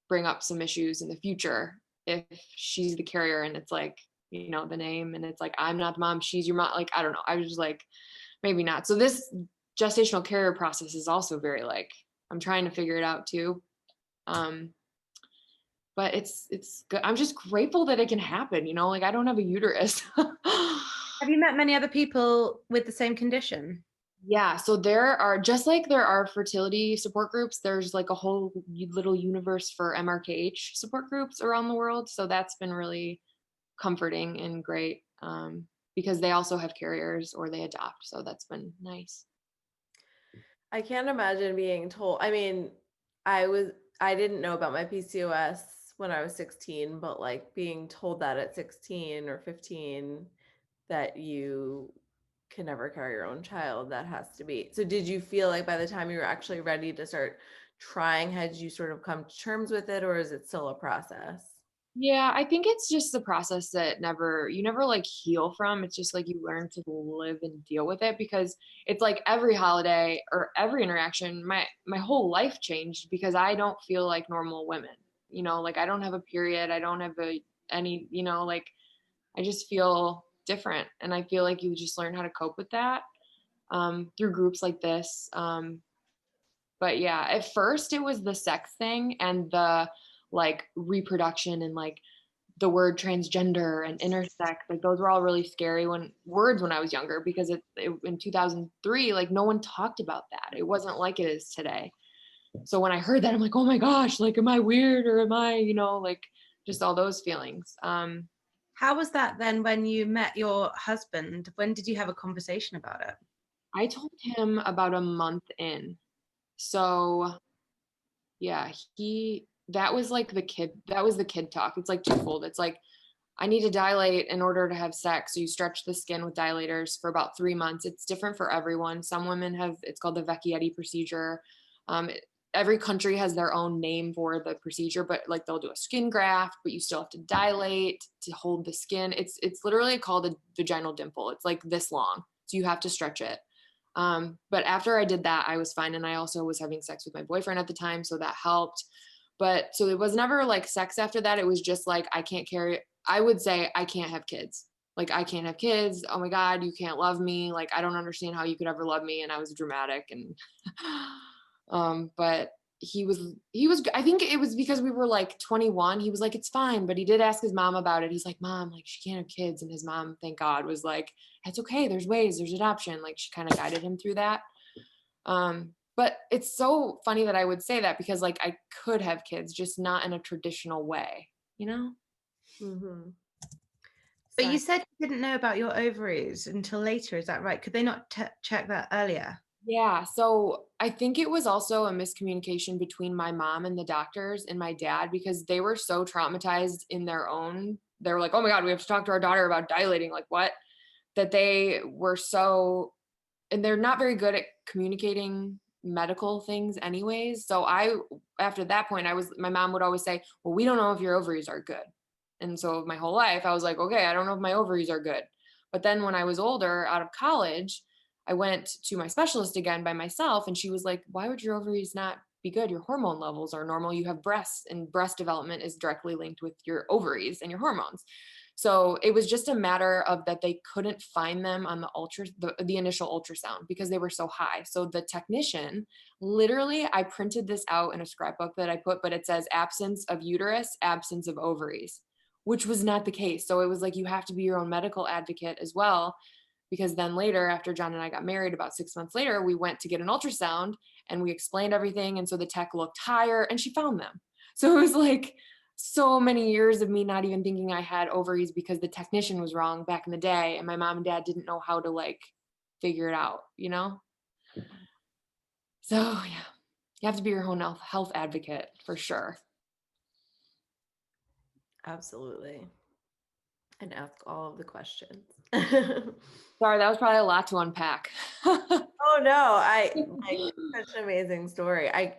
bring up some issues in the future if she's the carrier and it's like, you know, the name and it's like, I'm not the mom, she's your mom. Like, I don't know. I was just like, maybe not. So this gestational carrier process is also very like, I'm trying to figure it out too. But it's good. I'm just grateful that it can happen, you know, like I don't have a uterus. Have you met many other people with the same condition? Yeah, so there are, just like there are fertility support groups, there's like a whole little universe for MRKH support groups around the world. So that's been really comforting and great, because they also have carriers or they adopt. So that's been nice. I can't imagine being told. I mean, I didn't know about my PCOS when I was 16, but like being told that at 16 or 15 that you can never carry your own child, that has to be. So did you feel like by the time you were actually ready to start trying, had you sort of come to terms with it, or is it still a process? Yeah, I think it's just the process that you never like heal from. It's just like you learn to live and deal with it, because it's like every holiday or every interaction, my whole life changed because I don't feel like normal women. You know, like I don't have a period, I don't have any, you know, like I just feel different, and I feel like you just learn how to cope with that through groups like this. But yeah, at first it was the sex thing and the like reproduction and like the word transgender and intersex, like those were all really scary when I was younger, because in 2003, like no one talked about that. It wasn't like it is today. So when I heard that, I'm like, oh my gosh, like, am I weird or am I, you know, like just all those feelings. How was that then when you met your husband? When did you have a conversation about it? I told him about a month in. So yeah, that was the kid talk. It's like twofold. It's like, I need to dilate in order to have sex. So you stretch the skin with dilators for about 3 months. It's different for everyone. Some women it's called the Vecchietti procedure. Every country has their own name for the procedure, but like they'll do a skin graft, but you still have to dilate to hold the skin. It's literally called a vaginal dimple. It's like this long. So you have to stretch it. But after I did that, I was fine. And I also was having sex with my boyfriend at the time, so that helped. But so it was never like sex after that. It was just like, I would say I can't have kids. Like, I can't have kids. Oh my God, you can't love me. Like, I don't understand how you could ever love me. And I was dramatic. And, but he was, I think it was because we were like 21. He was like, it's fine. But he did ask his mom about it. He's like, Mom, like she can't have kids. And his mom, thank God, was like, it's okay. There's ways, there's adoption. Like she kind of guided him through that. But it's so funny that I would say that, because like I could have kids, just not in a traditional way, you know? Mm-hmm. But you said you didn't know about your ovaries until later. Is that right? Could they not check that earlier? Yeah. So I think it was also a miscommunication between my mom and the doctors and my dad, because they were so traumatized in their own, they were like, oh my God, we have to talk to our daughter about dilating. Like what? That they were so, and they're not very good at communicating medical things anyways. So after that point, my mom would always say, well, we don't know if your ovaries are good. And so my whole life I was like, okay, I don't know if my ovaries are good. But then when I was older, out of college, I went to my specialist again by myself. And she was like, why would your ovaries not be good? Your hormone levels are normal. You have breasts, and breast development is directly linked with your ovaries and your hormones. So it was just a matter of that they couldn't find them on the initial ultrasound because they were so high. So the technician, literally, I printed this out in a scrapbook that I put, but it says absence of uterus, absence of ovaries, which was not the case. So it was like, you have to be your own medical advocate as well. Because then later, after John and I got married, about 6 months later, we went to get an ultrasound and we explained everything. And so the tech looked higher and she found them. So it was like so many years of me not even thinking I had ovaries because the technician was wrong back in the day. And my mom and dad didn't know how to like figure it out, you know? So yeah, you have to be your own health advocate for sure. Absolutely. and ask all of the questions. Sorry, that was probably a lot to unpack. Oh no, such an amazing story. I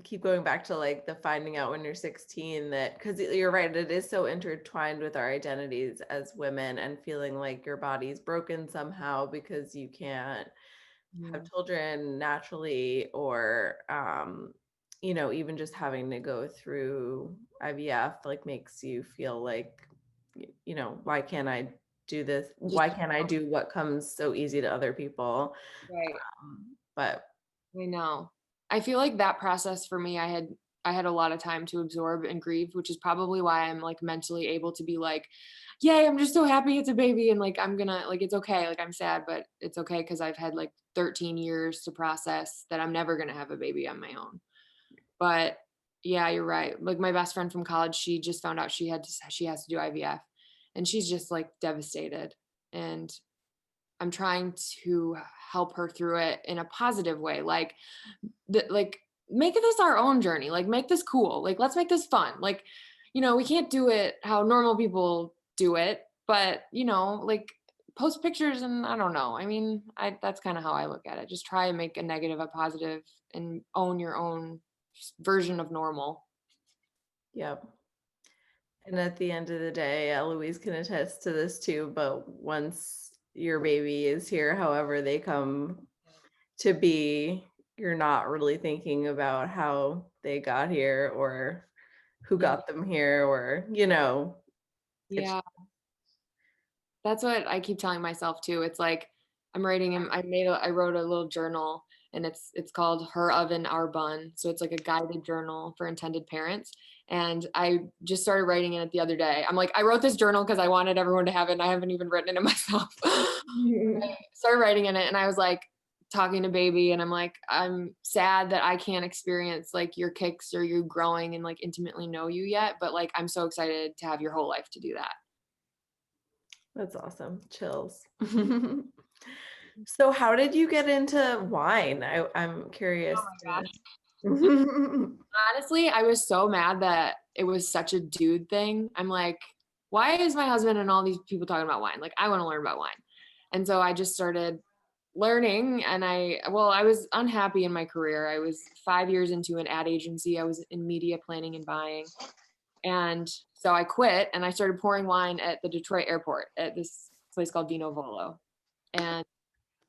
keep going back to like the finding out when you're 16 that, because you're right, it is so intertwined with our identities as women and feeling like your body's broken somehow because you can't have children naturally, or even just having to go through IVF like makes you feel like, why can't I do this? Why can't I do what comes so easy to other people? Right. But I know. I feel like that process for me, I had a lot of time to absorb and grieve, which is probably why I'm like mentally able to be like, yay, I'm just so happy it's a baby. And like, I'm gonna, like, it's okay. Like, I'm sad, but it's okay. Cause I've had like 13 years to process that I'm never gonna have a baby on my own. But yeah, you're right. Like my best friend from college, she just found out she has to do IVF, and she's just like devastated. And I'm trying to help her through it in a positive way. Like, make this our own journey. Like, make this cool. Like, let's make this fun. Like, we can't do it how normal people do it, but like post pictures and I don't know. I mean, that's kind of how I look at it. Just try and make a negative a positive and own your own version of normal. Yep. And at the end of the day, Eloise can attest to this too, but once your baby is here, however they come to be, you're not really thinking about how they got here or who got them here, or Yeah. That's what I keep telling myself too. It's like I'm writing him. I wrote a little journal, and it's called Her Oven, Our Bun. So it's like a guided journal for intended parents. And I just started writing in it the other day. I'm like, I wrote this journal because I wanted everyone to have it, and I haven't even written it myself. I started writing in it, and I was like talking to baby, and I'm like, I'm sad that I can't experience like your kicks or you growing and like intimately know you yet, but like I'm so excited to have your whole life to do that. That's awesome. Chills. So how did you get into wine? I'm curious. Oh my gosh. Honestly, I was so mad that it was such a dude thing. I'm like, why is my husband and all these people talking about wine? Like, I want to learn about wine. And so I just started learning, and I was unhappy in my career. I was 5 years into an ad agency. I was in media planning and buying. And so I quit, and I started pouring wine at the Detroit airport at this place called Vino Volo. And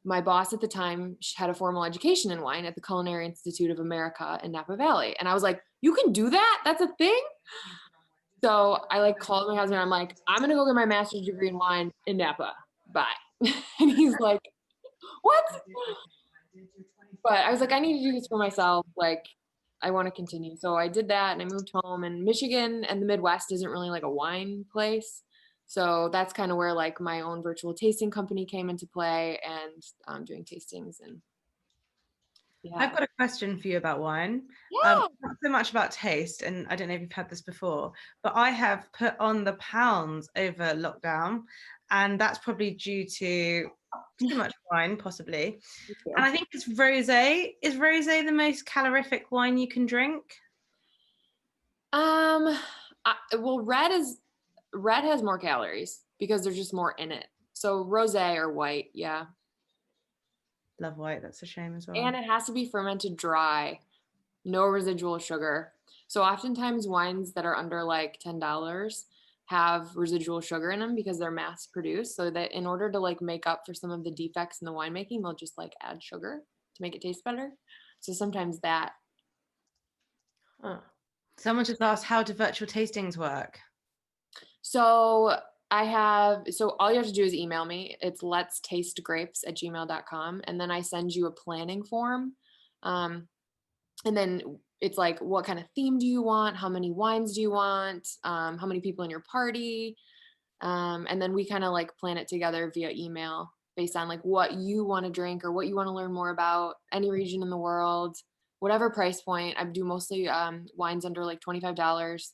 my boss at the time had a formal education in wine at the Culinary Institute of America in Napa Valley. And I was like, you can do that? That's a thing? So I like called my husband. I'm like, I'm going to go get my master's degree in wine in Napa. Bye. And he's like, what? But I was like, I need to do this for myself. Like, I want to continue. So I did that, and I moved home. And Michigan and the Midwest isn't really like a wine place. So that's kind of where like my own virtual tasting company came into play, and doing tastings. And yeah. I've got a question for you about wine. Yeah. Not so much about taste, and I don't know if you've had this before, but I have put on the pounds over lockdown, and that's probably due to too much wine, possibly. And I think it's rosé. Is rosé the most calorific wine you can drink? Well, red has more calories because there's just more in it. So rosé or white, yeah. Love white. That's a shame as well. And it has to be fermented dry, no residual sugar. So oftentimes wines that are under like $10 have residual sugar in them because they're mass produced. So that in order to like make up for some of the defects in the winemaking, they'll just like add sugar to make it taste better. So sometimes that. Someone just asked, how do virtual tastings work? So all you have to do is email me. It's letstastegrapes@gmail.com. And then I send you a planning form. And then it's like, what kind of theme do you want? How many wines do you want? How many people in your party? And then we kind of like plan it together via email based on like what you want to drink or what you want to learn more about, any region in the world, whatever price point. I do mostly wines under like $25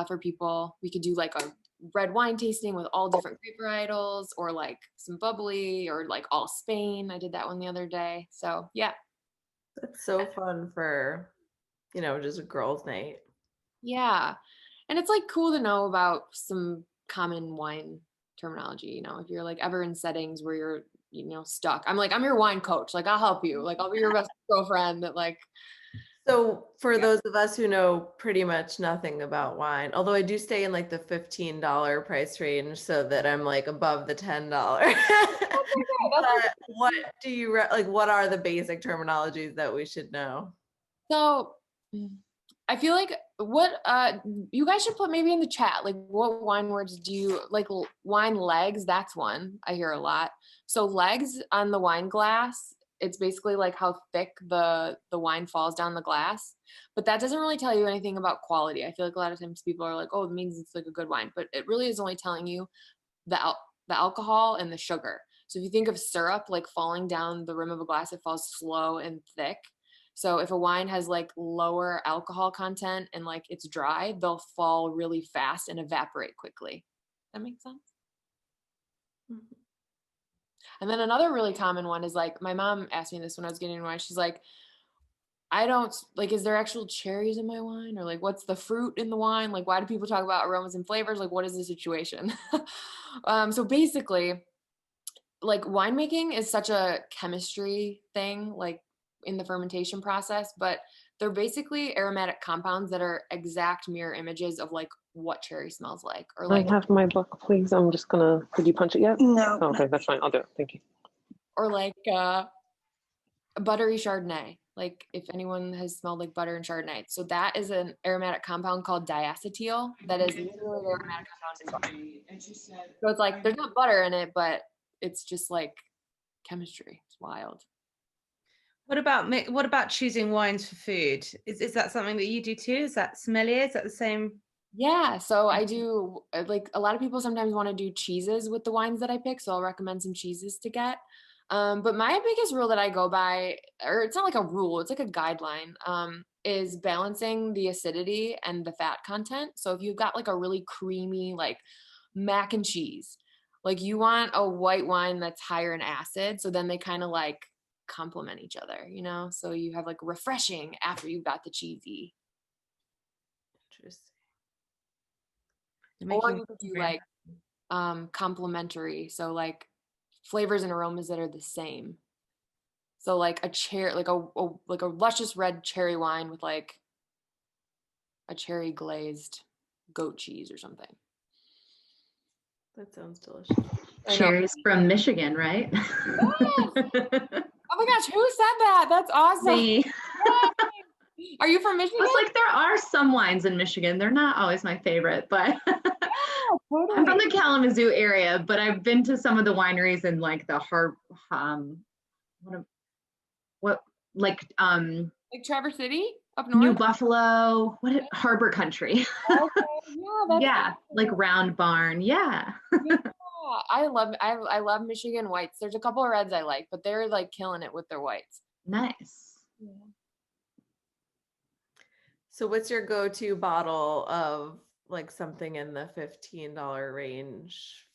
for people. We could do like a red wine tasting with all different grape varietals, or like some bubbly, or like all Spain. I did that one the other day. So yeah. That's so fun for, just a girls' night. Yeah. And it's like cool to know about some common wine terminology, you know, if you're like ever in settings where you're, you know, stuck. I'm your wine coach. Like I'll help you. Like I'll be your best girlfriend that like. So for those of us who know pretty much nothing about wine, although I do stay in like the $15 price range so that I'm like above the $10. But what do you like, what are the basic terminologies that we should know? So I feel like what you guys should put maybe in the chat, like what wine words do you like? Wine legs, that's one I hear a lot. So legs on the wine glass, it's basically like how thick the wine falls down the glass, but that doesn't really tell you anything about quality. I feel like a lot of times people are like, oh, it means it's like a good wine, but it really is only telling you the alcohol and the sugar. So if you think of syrup like falling down the rim of a glass, it falls slow and thick. So if a wine has like lower alcohol content and like it's dry, they'll fall really fast and evaporate quickly. That makes sense? Mm-hmm. And then another really common one is like, my mom asked me this when I was getting wine. She's like, I don't like, is there actual cherries in my wine? Or like, what's the fruit in the wine? Like, why do people talk about aromas and flavors? Like, what is the situation? So basically, like winemaking is such a chemistry thing, like in the fermentation process, but they're basically aromatic compounds that are exact mirror images of like what cherry smells like. Or like, I have my book, please. I'm just gonna, did you punch it yet? No. Oh, okay, that's fine. I'll do it. Thank you. or like a buttery Chardonnay. Like if anyone has smelled like butter and Chardonnay. So that is an aromatic compound called diacetyl. That is literally the aromatic compound in butter. So it's like, there's not butter in it, but it's just like chemistry. It's wild. What about choosing wines for food? Is that something that you do too? Is that sommelier? Is that the same? Yeah, so I do, like a lot of people sometimes want to do cheeses with the wines that I pick, so I'll recommend some cheeses to get. But my biggest rule that I go by, or it's not like a rule, it's like a guideline, is balancing the acidity and the fat content. So if you've got like a really creamy, like mac and cheese, like you want a white wine that's higher in acid, so then they kind of like complement each other, you know? So you have like refreshing after you've got the cheesy. Interesting. Or you could do like complementary, so like flavors and aromas that are the same. So like a cherry, like a luscious red cherry wine with like a cherry glazed goat cheese or something. That sounds delicious. Cherries from Michigan, right? Yes! Oh my gosh, who said that? That's awesome. Me. Are you from Michigan? It's like there are some wines in Michigan. They're not always my favorite, but Totally. I'm from the Kalamazoo area, but I've been to some of the wineries in like the like Traverse City up north? New Buffalo, Harbor Country. Okay. Yeah, yeah, awesome. like Round Barn. Yeah. Yeah. I love Michigan whites. There's a couple of reds I like, but they're like killing it with their whites. Nice. Yeah. So what's your go-to bottle of like something in the $15 range?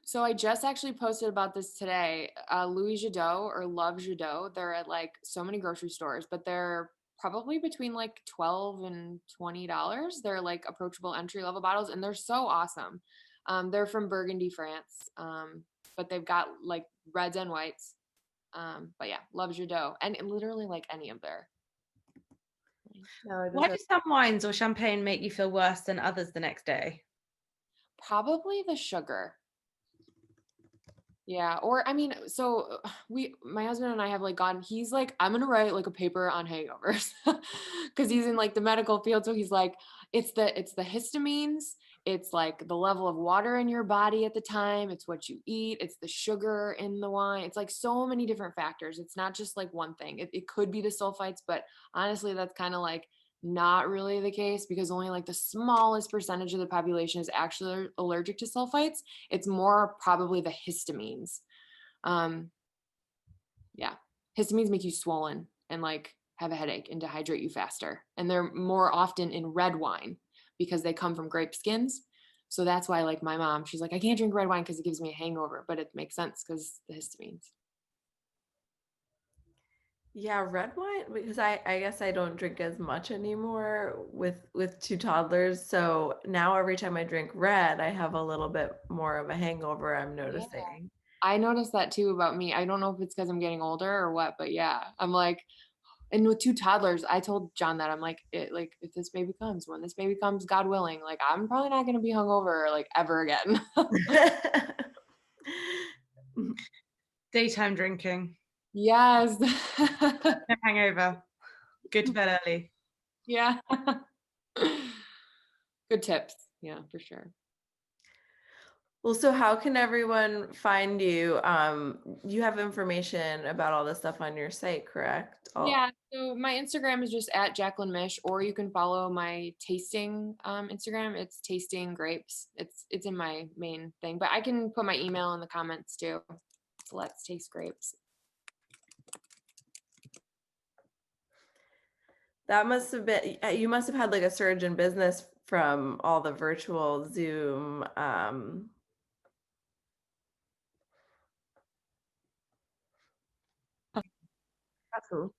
So I just actually posted about this today. Louis Jadot or Love Jadot, they're at like so many grocery stores, but they're probably between like $12 and $20. They're like approachable entry-level bottles, and they're so awesome. They're from Burgundy, France, but they've got like reds and whites. But yeah, Love Jadot, and literally like any of their. Why do some wines or champagne make you feel worse than others the next day? Probably the sugar. Yeah. Or I mean, so my husband and I have like he's like, I'm going to write like a paper on hangovers because he's in like the medical field. So he's like, it's the histamines. It's like the level of water in your body at the time. It's what you eat. It's the sugar in the wine. It's like so many different factors. It's not just like one thing. It could be the sulfites, but honestly, that's kind of like not really the case because only like the smallest percentage of the population is actually allergic to sulfites. It's more probably the histamines. Yeah, histamines make you swollen and like have a headache and dehydrate you faster. And they're more often in red wine because they come from grape skins. So that's why like my mom, she's like, I can't drink red wine because it gives me a hangover, but it makes sense because the histamines. Yeah, red wine, because I guess I don't drink as much anymore with two toddlers. So now every time I drink red, I have a little bit more of a hangover, I'm Yeah. noticing. I noticed that too about me. I don't know if it's because I'm getting older or what, but yeah, I'm like, and with two toddlers, I told John that I'm like, like if this baby comes, when this baby comes, God willing, like I'm probably not gonna be hungover like ever again. Daytime drinking, Yes. no hangover, go to bed early. Yeah. Good tips. Yeah, for sure. Well, so how can everyone find you? You have information about all this stuff on your site, correct? Yeah, so my Instagram is just at Jaclyn Misch, or you can follow my tasting Instagram. It's tasting grapes. It's in my main thing, but I can put my email in the comments too. So let's taste grapes. That must have been, you must have had like a surge in business from all the virtual Zoom. That's cool.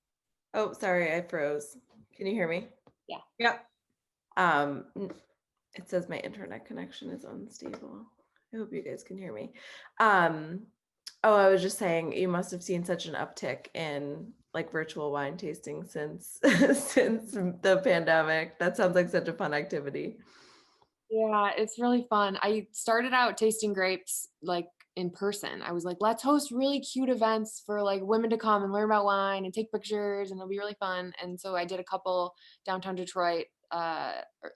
Oh, sorry, I froze. Can you hear me? Yeah. Yep. It says my internet connection is unstable. I hope you guys can hear me. Oh, I was just saying you must have seen such an uptick in like virtual wine tasting since since the pandemic. That sounds like such a fun activity. Yeah, it's really fun. I started out tasting grapes like in person. I was like, let's host really cute events for like women to come and learn about wine and take pictures, and it'll be really fun. And so I did a couple downtown Detroit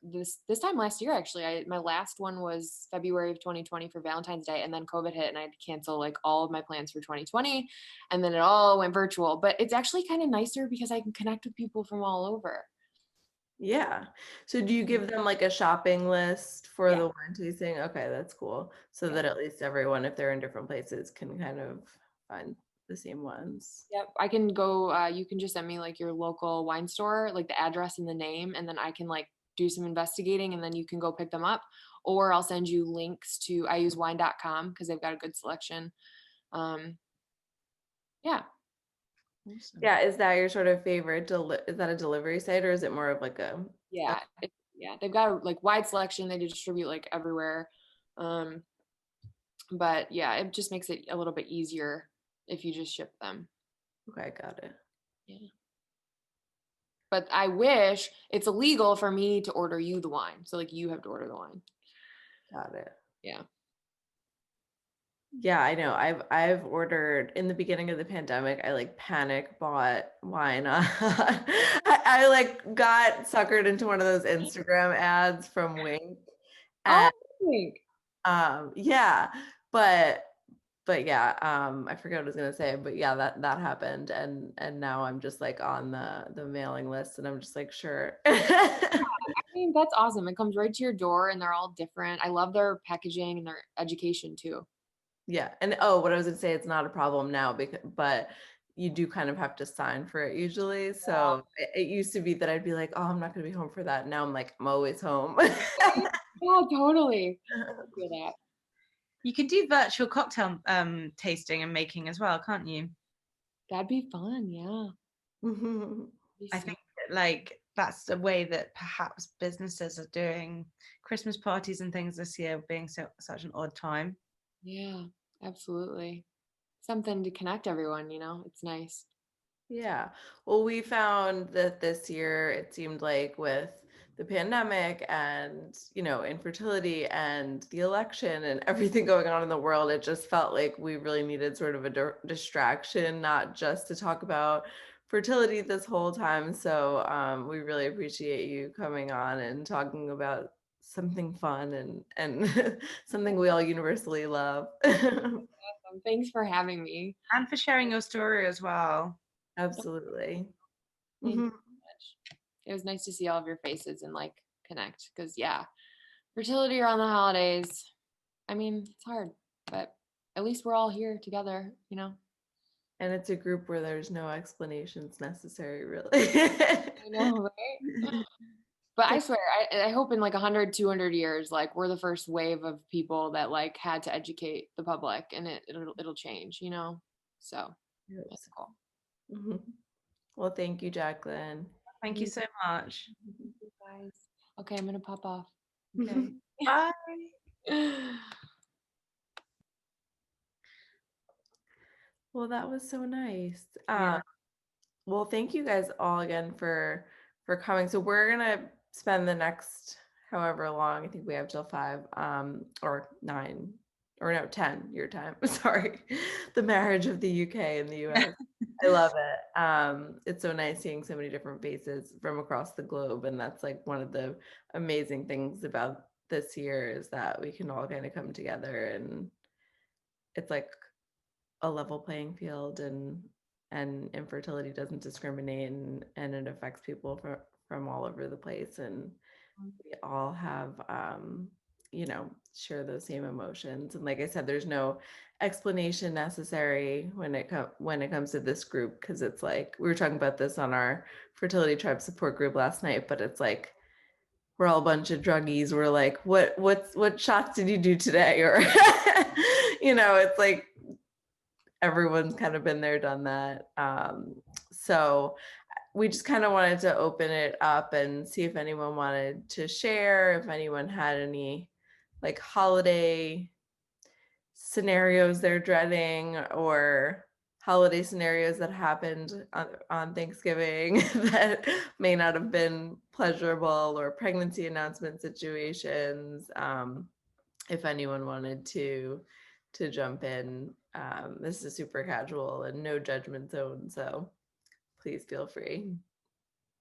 this time last year actually. My last one was February of 2020 for Valentine's Day, and then COVID hit and I had to cancel like all of my plans for 2020, and then it all went virtual. But it's actually kind of nicer because I can connect with people from all over. Yeah. So do you give them like a shopping list for Yeah. the wine tasting? Okay, that's cool. So Yeah. that at least everyone, if they're in different places, can kind of find the same ones. Yep, I can go, you can just send me like your local wine store, like the address and the name, and then I can like do some investigating and then you can go pick them up. Or I'll send you links to, I use wine.com because they've got a good selection. Yeah. Awesome. Yeah, is that your sort of favorite? Is that a delivery site or is it more of like a? Yeah. Yeah. They've got a like wide selection. They distribute like everywhere. But yeah, it just makes it a little bit easier if you just ship them. Okay, got it. Yeah. But I wish it's illegal for me to order you the wine. So like you have to order the wine. Got it. Yeah. Yeah, I know. I've ordered in the beginning of the pandemic, I like panic bought wine. I like got suckered into one of those Instagram ads from Wink. Oh, And yeah, but yeah, I forget what I was gonna say, but yeah, that happened and now I'm just like on the mailing list and I'm just like, sure. I mean, that's awesome. It comes right to your door and they're all different. I love their packaging and their education too. Yeah. And oh, what I was gonna say, it's not a problem now but you do kind of have to sign for it usually. So it used to be that I'd be like, oh, I'm not gonna be home for that. Now I'm like, I'm always home. Yeah, totally. I feel that. You can do virtual cocktail tasting and making as well, can't you? That'd be fun. Yeah. I think like that's a way that perhaps businesses are doing Christmas parties and things this year, being such an odd time. Yeah, absolutely. Something to connect everyone, it's nice. Yeah. Well, we found that this year it seemed like with the pandemic and, infertility and the election and everything going on in the world, it just felt like we really needed sort of a distraction, not just to talk about fertility this whole time. So we really appreciate you coming on and talking about something fun and something we all universally love. Awesome. Thanks for having me. And for sharing your story as well. Absolutely. Thank you so much. It was nice to see all of your faces and like connect because fertility around the holidays. I mean, it's hard, but at least we're all here together, And it's a group where there's no explanations necessary, really. I know, right? But I swear, I hope in like 100, 200 years, like we're the first wave of people that like had to educate the public and it'll change, So that's cool. Mhm. Well, thank you, Jaclyn. Thank you so much. Guys. Okay, I'm gonna pop off. Okay. Bye. Well, that was so nice. Yeah. Well, thank you guys all again for coming. So we're gonna spend the next however long, I think we have till 5 or 9 or no 10 your time. Sorry. The marriage of the UK and the US. I love it. It's so nice seeing so many different faces from across the globe, and that's like one of the amazing things about this year is that we can all kind of come together, and it's like a level playing field, and infertility doesn't discriminate, and it affects people from all over the place, and we all have share those same emotions. And like I said, there's no explanation necessary when it comes to this group, because it's like we were talking about this on our Fertility Tribe support group last night, but it's like we're all a bunch of druggies. We're like, what shots did you do today? Or it's like everyone's kind of been there, done that. So we just kind of wanted to open it up and see if anyone wanted to share, if anyone had any like holiday scenarios they're dreading, or holiday scenarios that happened on Thanksgiving that may not have been pleasurable, or pregnancy announcement situations. If anyone wanted to jump in, this is super casual and no judgment zone, so please feel free.